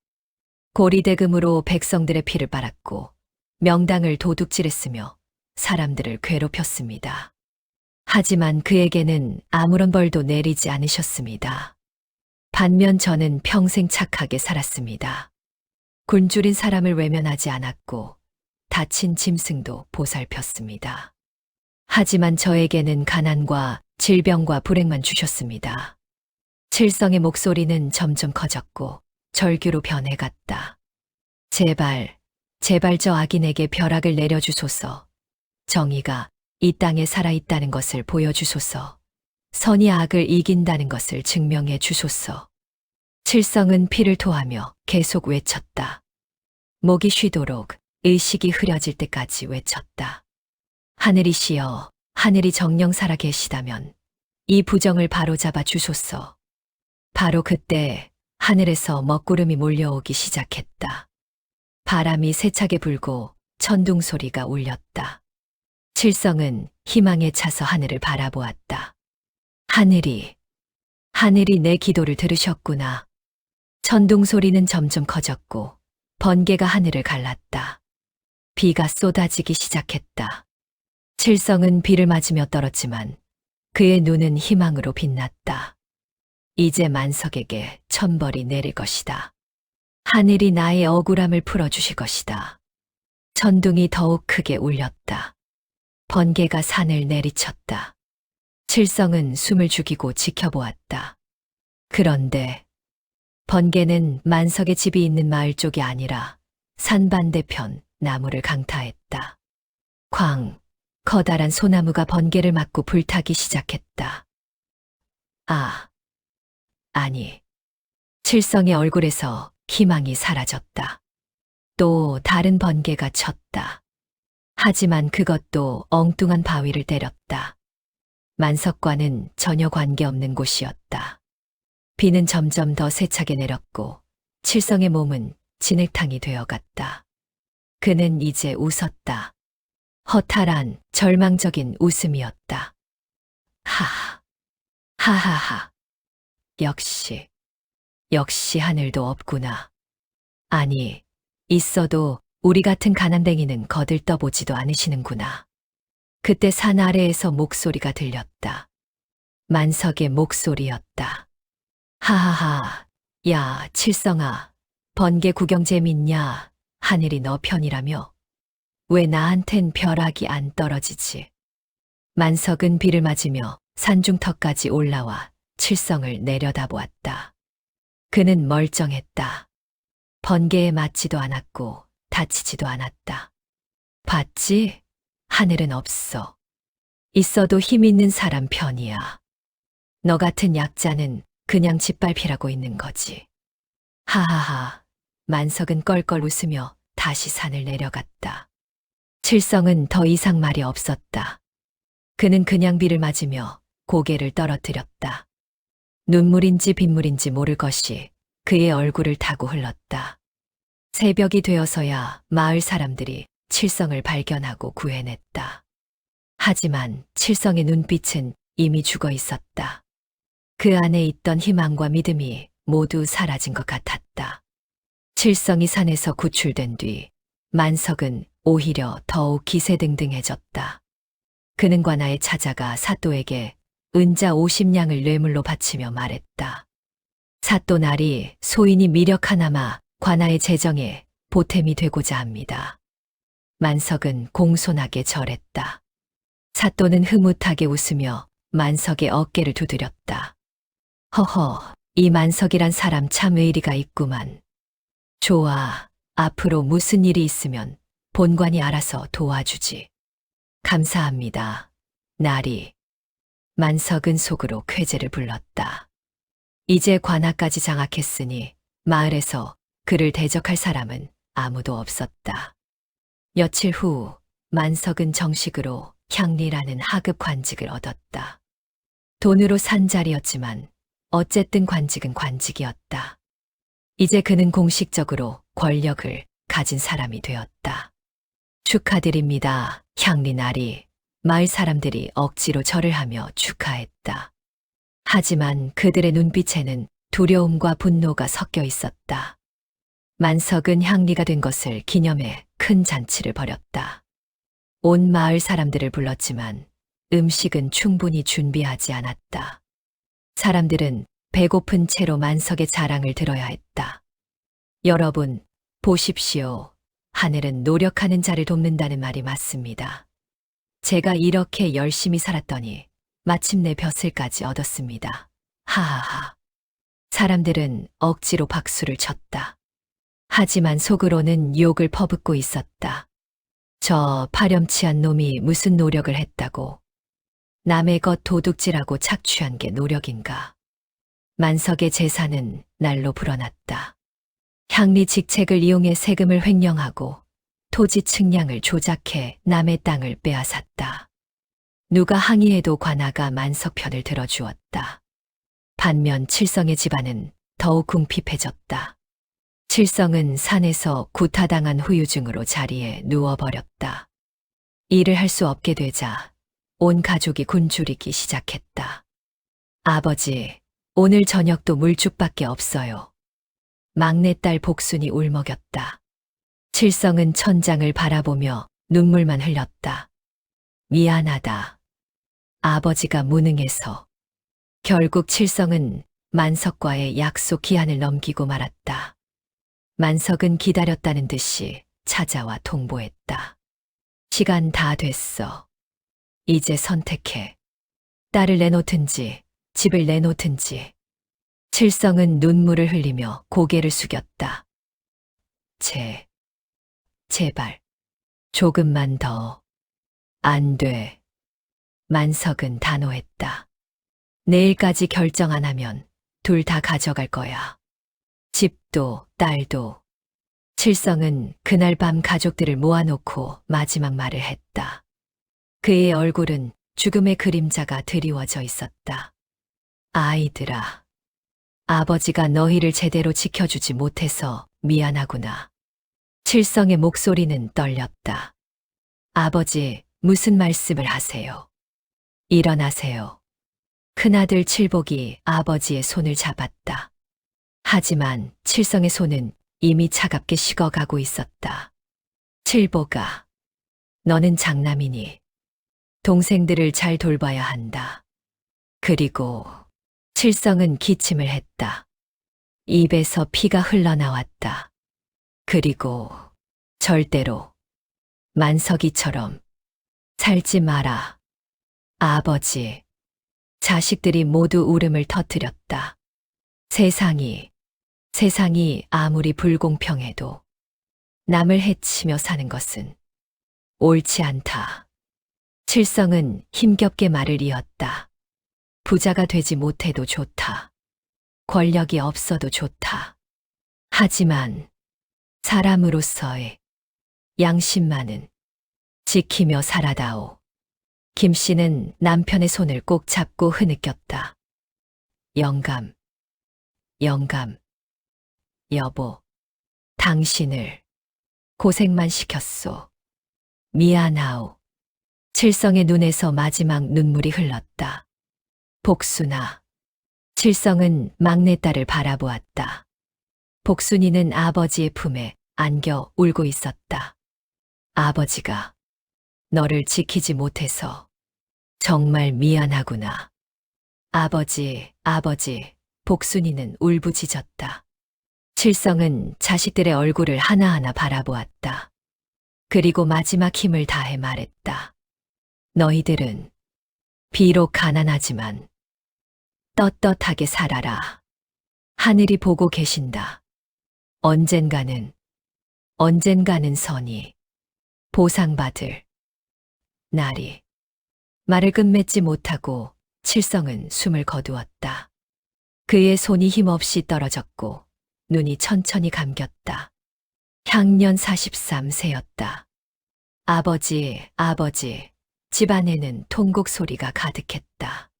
고리대금으로 백성들의 피를 빨았고 명당을 도둑질했으며 사람들을 괴롭혔습니다. 하지만 그에게는 아무런 벌도 내리지 않으셨습니다. 반면 저는 평생 착하게 살았습니다. 굶주린 사람을 외면하지 않았고 다친 짐승도 보살폈습니다. 하지만 저에게는 가난과 질병과 불행만 주셨습니다. 칠성의 목소리는 점점 커졌고 절규로 변해갔다. 제발, 제발 저 악인에게 벼락을 내려주소서. 정의가 이 땅에 살아있다는 것을 보여주소서. 선이 악을 이긴다는 것을 증명해 주소서. 칠성은 피를 토하며 계속 외쳤다. 목이 쉬도록 의식이 흐려질 때까지 외쳤다. 하늘이시여, 하늘이 정령 살아 계시다면 이 부정을 바로잡아 주소서. 바로 그때 하늘에서 먹구름이 몰려오기 시작했다. 바람이 세차게 불고 천둥 소리가 울렸다. 칠성은 희망에 차서 하늘을 바라보았다. 하늘이 내 기도를 들으셨구나. 천둥 소리는 점점 커졌고 번개가 하늘을 갈랐다. 비가 쏟아지기 시작했다. 칠성은 비를 맞으며 떨었지만 그의 눈은 희망으로 빛났다. 이제 만석에게 천벌이 내릴 것이다. 하늘이 나의 억울함을 풀어주실 것이다. 천둥이 더욱 크게 울렸다. 번개가 산을 내리쳤다. 칠성은 숨을 죽이고 지켜보았다. 그런데 번개는 만석의 집이 있는 마을 쪽이 아니라 산 반대편 나무를 강타했다. 쾅! 커다란 소나무가 번개를 맞고 불타기 시작했다. 아니. 칠성의 얼굴에서 희망이 사라졌다. 또 다른 번개가 쳤다. 하지만 그것도 엉뚱한 바위를 때렸다. 만석과는 전혀 관계없는 곳이었다. 비는 점점 더 세차게 내렸고 칠성의 몸은 진흙탕이 되어갔다. 그는 이제 웃었다. 허탈한 절망적인 웃음이었다. 하하하. 역시 하늘도 없구나. 아니, 있어도 우리 같은 가난뱅이는 거들떠보지도 않으시는구나. 그때 산 아래에서 목소리가 들렸다. 만석의 목소리였다. 하하하, 야, 칠성아, 번개 구경 재밌냐? 하늘이 너 편이라며? 왜 나한텐 벼락이 안 떨어지지? 만석은 비를 맞으며 산중턱까지 올라와 칠성을 내려다보았다. 그는 멀쩡했다. 번개에 맞지도 않았고 다치지도 않았다. 봤지? 하늘은 없어. 있어도 힘 있는 사람 편이야. 너 같은 약자는 그냥 짓밟히라고 있는 거지. 하하하. 만석은 껄껄 웃으며 다시 산을 내려갔다. 칠성은 더 이상 말이 없었다. 그는 그냥 비를 맞으며 고개를 떨어뜨렸다. 눈물인지 빗물인지 모를 것이 그의 얼굴을 타고 흘렀다. 새벽이 되어서야 마을 사람들이 칠성을 발견하고 구해냈다. 하지만 칠성의 눈빛은 이미 죽어 있었다. 그 안에 있던 희망과 믿음이 모두 사라진 것 같았다. 칠성이 산에서 구출된 뒤 만석은 오히려 더욱 기세등등해졌다. 그는 관아에 찾아가 사또에게 은자 50냥을 뇌물로 바치며 말했다. 사또 날이 소인이 미력 하나마 관아의 재정에 보탬이 되고자 합니다. 만석은 공손하게 절했다. 사또는 흐뭇하게 웃으며 만석의 어깨를 두드렸다. 허허, 이 만석이란 사람 참 의리가 있구만. 좋아, 앞으로 무슨 일이 있으면 본관이 알아서 도와주지. 감사합니다, 나리. 만석은 속으로 쾌재를 불렀다. 이제 관아까지 장악했으니 마을에서 그를 대적할 사람은 아무도 없었다. 며칠 후 만석은 정식으로 향리라는 하급 관직을 얻었다. 돈으로 산 자리였지만 어쨌든 관직은 관직이었다. 이제 그는 공식적으로 권력을 가진 사람이 되었다. 축하드립니다, 향리 나리. 마을 사람들이 억지로 절을 하며 축하했다. 하지만 그들의 눈빛에는 두려움과 분노가 섞여 있었다. 만석은 향리가 된 것을 기념해 큰 잔치를 벌였다. 온 마을 사람들을 불렀지만 음식은 충분히 준비하지 않았다. 사람들은 배고픈 채로 만석의 자랑을 들어야 했다. 여러분, 보십시오. 하늘은 노력하는 자를 돕는다는 말이 맞습니다. 제가 이렇게 열심히 살았더니 마침내 벼슬까지 얻었습니다. 하하하. 사람들은 억지로 박수를 쳤다. 하지만 속으로는 욕을 퍼붓고 있었다. 저 파렴치한 놈이 무슨 노력을 했다고. 남의 것 도둑질하고 착취한 게 노력인가. 만석의 재산은 날로 불어났다. 향리 직책을 이용해 세금을 횡령하고 토지 측량을 조작해 남의 땅을 빼앗았다. 누가 항의해도 관아가 만석 편을 들어주었다. 반면 칠성의 집안은 더욱 궁핍해졌다. 칠성은 산에서 구타당한 후유증으로 자리에 누워버렸다. 일을 할 수 없게 되자 온 가족이 굶주리기 시작했다. 아버지, 오늘 저녁도 물죽밖에 없어요. 막내딸 복순이 울먹였다. 칠성은 천장을 바라보며 눈물만 흘렸다. 미안하다. 아버지가 무능해서. 결국 칠성은 만석과의 약속 기한을 넘기고 말았다. 만석은 기다렸다는 듯이 찾아와 통보했다. 시간 다 됐어. 이제 선택해. 딸을 내놓든지 집을 내놓든지. 칠성은 눈물을 흘리며 고개를 숙였다. 제발. 조금만 더. 안 돼. 만석은 단호했다. 내일까지 결정 안 하면 둘 다 가져갈 거야. 집도 딸도. 칠성은 그날 밤 가족들을 모아놓고 마지막 말을 했다. 그의 얼굴은 죽음의 그림자가 드리워져 있었다. 아이들아. 아버지가 너희를 제대로 지켜주지 못해서 미안하구나. 칠성의 목소리는 떨렸다. 아버지, 무슨 말씀을 하세요? 일어나세요. 큰아들 칠복이 아버지의 손을 잡았다. 하지만 칠성의 손은 이미 차갑게 식어가고 있었다. 칠복아, 너는 장남이니 동생들을 잘 돌봐야 한다. 그리고 칠성은 기침을 했다. 입에서 피가 흘러나왔다. 그리고 절대로 만석이처럼 살지 마라. 아버지. 자식들이 모두 울음을 터뜨렸다. 세상이 아무리 불공평해도 남을 해치며 사는 것은 옳지 않다. 칠성은 힘겹게 말을 이었다. 부자가 되지 못해도 좋다. 권력이 없어도 좋다. 하지만 사람으로서의 양심만은 지키며 살아다오. 김 씨는 남편의 손을 꼭 잡고 흐느꼈다. 영감. 여보, 당신을 고생만 시켰소. 미안하오. 칠성의 눈에서 마지막 눈물이 흘렀다. 복순아. 칠성은 막내딸을 바라보았다. 복순이는 아버지의 품에 안겨 울고 있었다. 아버지가 너를 지키지 못해서 정말 미안하구나. 아버지. 복순이는 울부짖었다. 칠성은 자식들의 얼굴을 하나하나 바라보았다. 그리고 마지막 힘을 다해 말했다. 너희들은 비록 가난하지만 떳떳하게 살아라. 하늘이 보고 계신다. 언젠가는 선이 보상받을 날이. 말을 끝맺지 못하고 칠성은 숨을 거두었다. 그의 손이 힘없이 떨어졌고 눈이 천천히 감겼다. 향년 43세였다. 아버지, 아버지. 집안에는 통곡 소리가 가득했다.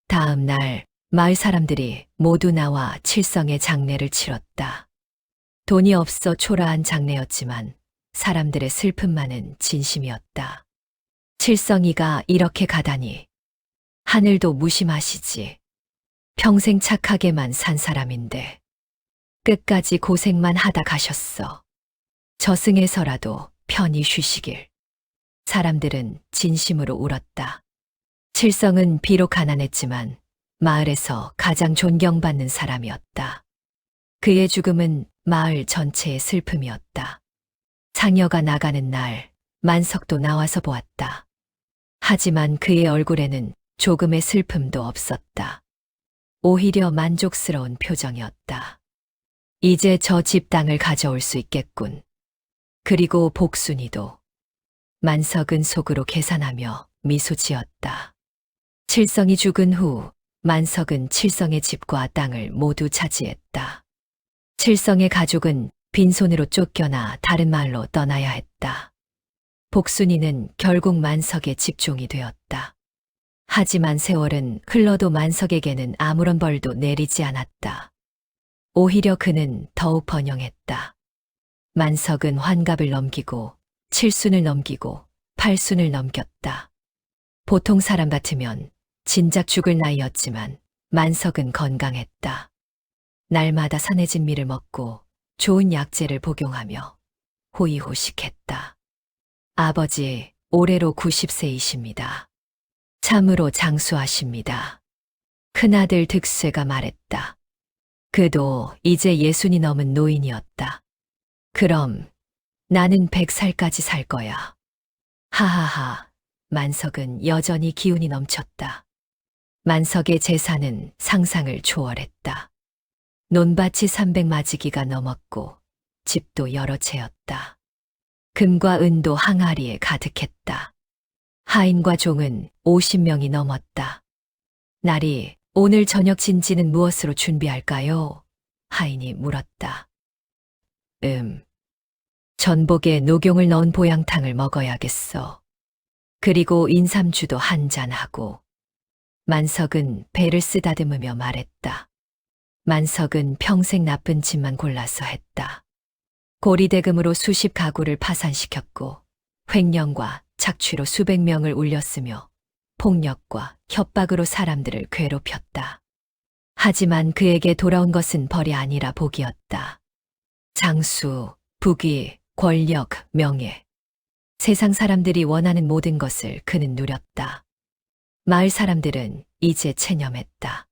다음 날 마을 사람들이 모두 나와 칠성의 장례를 치렀다. 돈이 없어 초라한 장례였지만 사람들의 슬픔만은 진심이었다. 칠성이가 이렇게 가다니. 하늘도 무심하시지. 평생 착하게만 산 사람인데 끝까지 고생만 하다 가셨어. 저승에서라도 편히 쉬시길. 사람들은 진심으로 울었다. 칠성은 비록 가난했지만 마을에서 가장 존경받는 사람이었다. 그의 죽음은 마을 전체의 슬픔이었다. 상여가 나가는 날 만석도 나와서 보았다. 하지만 그의 얼굴에는 조금의 슬픔도 없었다. 오히려 만족스러운 표정이었다. 이제 저 집 땅을 가져올 수 있겠군. 그리고 복순이도. 만석은 속으로 계산하며 미소 지었다. 칠성이 죽은 후 만석은 칠성의 집과 땅을 모두 차지했다. 칠성의 가족은 빈손으로 쫓겨나 다른 마을로 떠나야 했다. 복순이는 결국 만석의 집종이 되었다. 하지만 세월은 흘러도 만석에게는 아무런 벌도 내리지 않았다. 오히려 그는 더욱 번영했다. 만석은 환갑을 넘기고 칠순을 넘기고 팔순을 넘겼다. 보통 사람 같으면 진작 죽을 나이였지만 만석은 건강했다. 날마다 산해진 밀을 먹고 좋은 약재를 복용하며 호의호식했다. 아버지, 올해로 90세이십니다. 참으로 장수하십니다. 큰아들 득쇠가 말했다. 그도 이제 60이 넘은 노인이었다. 그럼 나는 100살까지 살 거야. 하하하, 만석은 여전히 기운이 넘쳤다. 만석의 재산은 상상을 초월했다. 논밭이 300마지기가 넘었고 집도 여러 채였다. 금과 은도 항아리에 가득했다. 하인과 종은 50명이 넘었다. 나리, 오늘 저녁 진지는 무엇으로 준비할까요? 하인이 물었다. 전복에 녹용을 넣은 보양탕을 먹어야겠어. 그리고 인삼주도 한잔하고. 만석은 배를 쓰다듬으며 말했다. 만석은 평생 나쁜 짓만 골라서 했다. 고리대금으로 수십 가구를 파산시켰고 횡령과 착취로 수백 명을 울렸으며 폭력과 협박으로 사람들을 괴롭혔다. 하지만 그에게 돌아온 것은 벌이 아니라 복이었다. 장수, 부귀, 권력, 명예. 세상 사람들이 원하는 모든 것을 그는 누렸다. 마을 사람들은 이제 체념했다.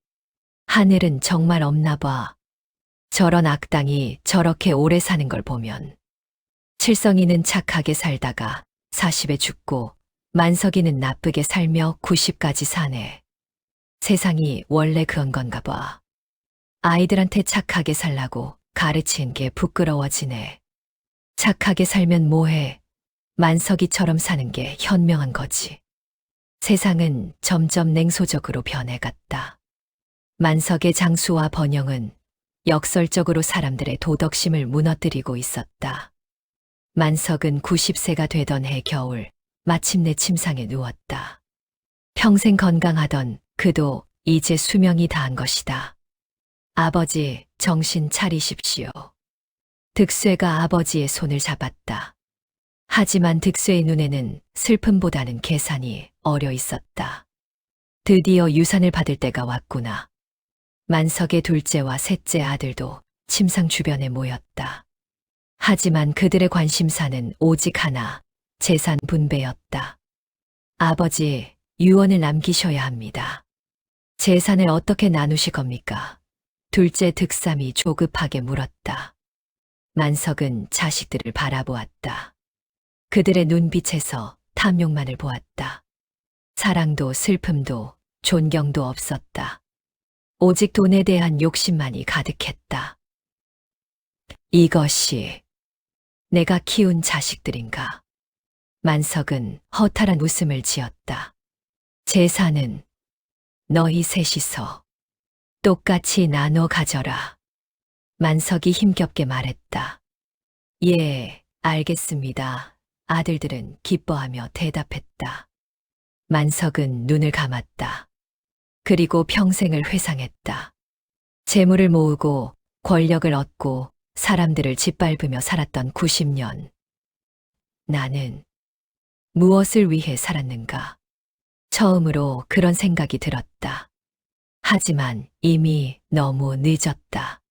하늘은 정말 없나 봐. 저런 악당이 저렇게 오래 사는 걸 보면. 칠성이는 착하게 살다가 40에 죽고 만석이는 나쁘게 살며 90까지 사네. 세상이 원래 그런 건가 봐. 아이들한테 착하게 살라고 가르친 게 부끄러워지네. 착하게 살면 뭐해. 만석이처럼 사는 게 현명한 거지. 세상은 점점 냉소적으로 변해갔다. 만석의 장수와 번영은 역설적으로 사람들의 도덕심을 무너뜨리고 있었다. 만석은 90세가 되던 해 겨울 마침내 침상에 누웠다. 평생 건강하던 그도 이제 수명이 다한 것이다. 아버지, 정신 차리십시오. 득쇠가 아버지의 손을 잡았다. 하지만 득쇠의 눈에는 슬픔보다는 계산이 어려 있었다. 드디어 유산을 받을 때가 왔구나. 만석의 둘째와 셋째 아들도 침상 주변에 모였다. 하지만 그들의 관심사는 오직 하나, 재산 분배였다. 아버지, 유언을 남기셔야 합니다. 재산을 어떻게 나누실 겁니까? 둘째 득삼이 조급하게 물었다. 만석은 자식들을 바라보았다. 그들의 눈빛에서 탐욕만을 보았다. 사랑도 슬픔도 존경도 없었다. 오직 돈에 대한 욕심만이 가득했다. 이것이 내가 키운 자식들인가? 만석은 허탈한 웃음을 지었다. 재산은 너희 셋이서 똑같이 나눠 가져라. 만석이 힘겹게 말했다. 예, 알겠습니다. 아들들은 기뻐하며 대답했다. 만석은 눈을 감았다. 그리고 평생을 회상했다. 재물을 모으고 권력을 얻고 사람들을 짓밟으며 살았던 90년. 나는 무엇을 위해 살았는가? 처음으로 그런 생각이 들었다. 하지만 이미 너무 늦었다.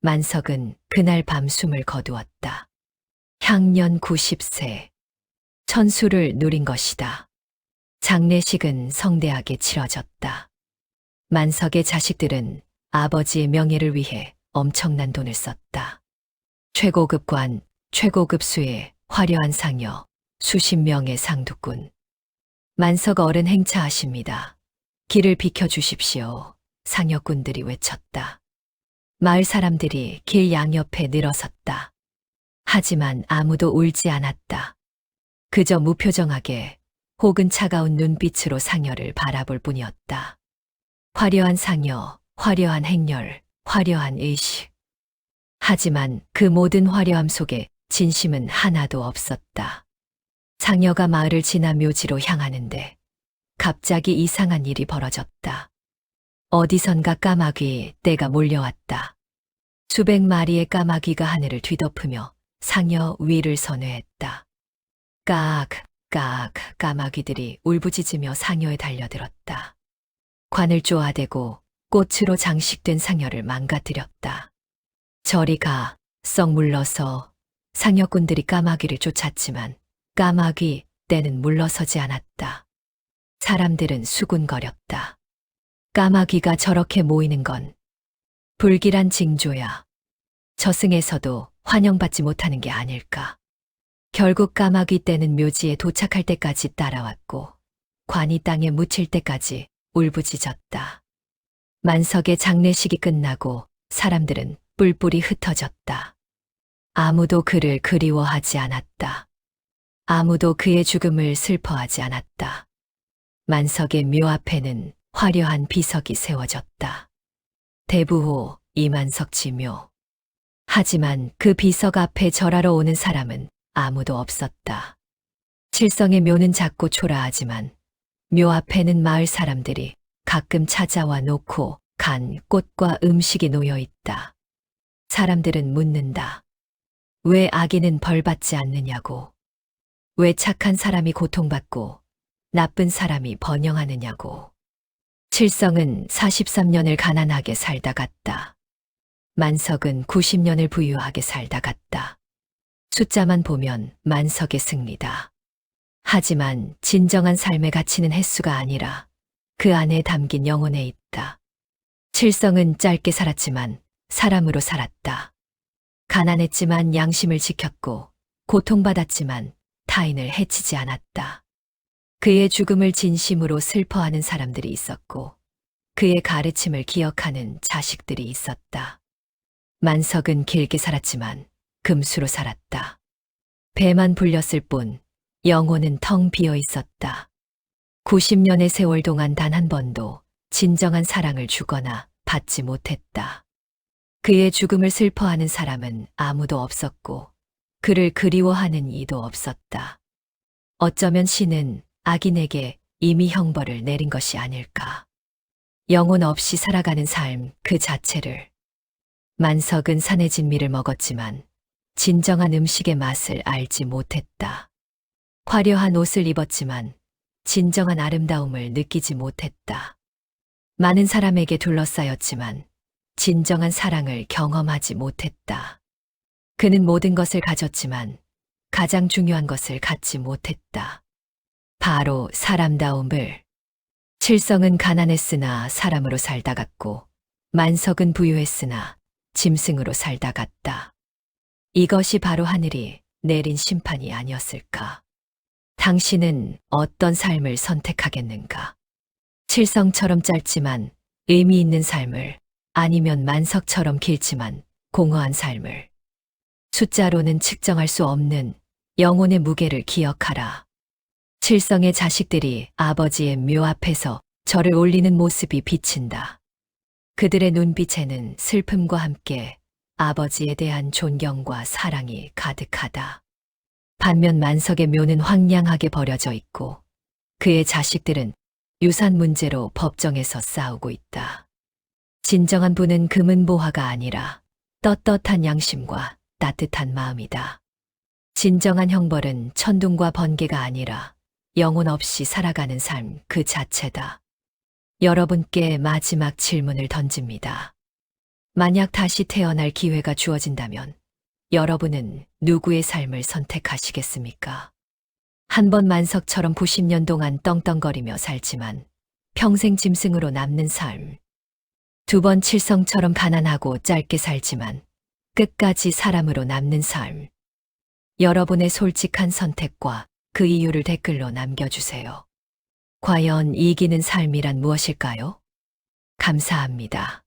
만석은 그날 밤 숨을 거두었다. 향년 90세. 천수를 누린 것이다. 장례식은 성대하게 치러졌다. 만석의 자식들은 아버지의 명예를 위해 엄청난 돈을 썼다. 최고급 관, 최고급 수의 화려한 상여, 수십 명의 상두꾼. 만석 어른 행차하십니다. 길을 비켜주십시오. 상여꾼들이 외쳤다. 마을 사람들이 길 양옆에 늘어섰다. 하지만 아무도 울지 않았다. 그저 무표정하게 혹은 차가운 눈빛으로 상여를 바라볼 뿐이었다. 화려한 상여, 화려한 행렬, 화려한 의식. 하지만 그 모든 화려함 속에 진심은 하나도 없었다. 상여가 마을을 지나 묘지로 향하는데 갑자기 이상한 일이 벌어졌다. 어디선가 까마귀 떼가 몰려왔다. 수백 마리의 까마귀가 하늘을 뒤덮으며 상여 위를 선회했다. 깍, 깍, 까마귀들이 울부짖으며 상여에 달려들었다. 관을 쪼아대고 꽃으로 장식된 상여를 망가뜨렸다. 저리 가, 썩 물러서. 상여꾼들이 까마귀를 쫓았지만 까마귀 떼는 물러서지 않았다. 사람들은 수군거렸다. 까마귀가 저렇게 모이는 건 불길한 징조야. 저승에서도 환영받지 못하는 게 아닐까. 결국 까마귀 떼는 묘지에 도착할 때까지 따라왔고 관이 땅에 묻힐 때까지 울부짖었다. 만석의 장례식이 끝나고 사람들은 뿔뿔이 흩어졌다. 아무도 그를 그리워하지 않았다. 아무도 그의 죽음을 슬퍼하지 않았다. 만석의 묘 앞에는 화려한 비석이 세워졌다. 대부호 이만석 지묘. 하지만 그 비석 앞에 절하러 오는 사람은 아무도 없었다. 칠성의 묘는 작고 초라하지만 묘 앞에는 마을 사람들이 가끔 찾아와 놓고 간 꽃과 음식이 놓여 있다. 사람들은 묻는다. 왜 악인은 벌받지 않느냐고. 왜 착한 사람이 고통받고 나쁜 사람이 번영하느냐고. 칠성은 43년을 가난하게 살다 갔다. 만석은 90년을 부유하게 살다 갔다. 숫자만 보면 만석의 승리다. 하지만 진정한 삶의 가치는 횟수가 아니라 그 안에 담긴 영혼에 있다. 칠성은 짧게 살았지만 사람으로 살았다. 가난했지만 양심을 지켰고 고통받았지만 타인을 해치지 않았다. 그의 죽음을 진심으로 슬퍼하는 사람들이 있었고 그의 가르침을 기억하는 자식들이 있었다. 만석은 길게 살았지만 금수로 살았다. 배만 불렸을 뿐 영혼은 텅 비어 있었다. 90년의 세월 동안 단 한 번도 진정한 사랑을 주거나 받지 못했다. 그의 죽음을 슬퍼하는 사람은 아무도 없었고 그를 그리워하는 이도 없었다. 어쩌면 신은 악인에게 이미 형벌을 내린 것이 아닐까. 영혼 없이 살아가는 삶 그 자체를. 만석은 산의 진미를 먹었지만 진정한 음식의 맛을 알지 못했다. 화려한 옷을 입었지만 진정한 아름다움을 느끼지 못했다. 많은 사람에게 둘러싸였지만 진정한 사랑을 경험하지 못했다. 그는 모든 것을 가졌지만 가장 중요한 것을 갖지 못했다. 바로 사람다움을. 칠성은 가난했으나 사람으로 살다 갔고 만석은 부유했으나 짐승으로 살다 갔다. 이것이 바로 하늘이 내린 심판이 아니었을까? 당신은 어떤 삶을 선택하겠는가? 칠성처럼 짧지만 의미 있는 삶을, 아니면 만석처럼 길지만 공허한 삶을. 숫자로는 측정할 수 없는 영혼의 무게를 기억하라. 칠성의 자식들이 아버지의 묘 앞에서 저를 올리는 모습이 비친다. 그들의 눈빛에는 슬픔과 함께 아버지에 대한 존경과 사랑이 가득하다. 반면 만석의 묘는 황량하게 버려져 있고 그의 자식들은 유산 문제로 법정에서 싸우고 있다. 진정한 부는 금은보화가 아니라 떳떳한 양심과 따뜻한 마음이다. 진정한 형벌은 천둥과 번개가 아니라 영혼 없이 살아가는 삶 그 자체다. 여러분께 마지막 질문을 던집니다. 만약 다시 태어날 기회가 주어진다면 여러분은 누구의 삶을 선택하시겠습니까? 한 번 만석처럼 90년 동안 떵떵거리며 살지만 평생 짐승으로 남는 삶. 두 번 칠성처럼 가난하고 짧게 살지만 끝까지 사람으로 남는 삶. 여러분의 솔직한 선택과 그 이유를 댓글로 남겨주세요. 과연 이기는 삶이란 무엇일까요? 감사합니다.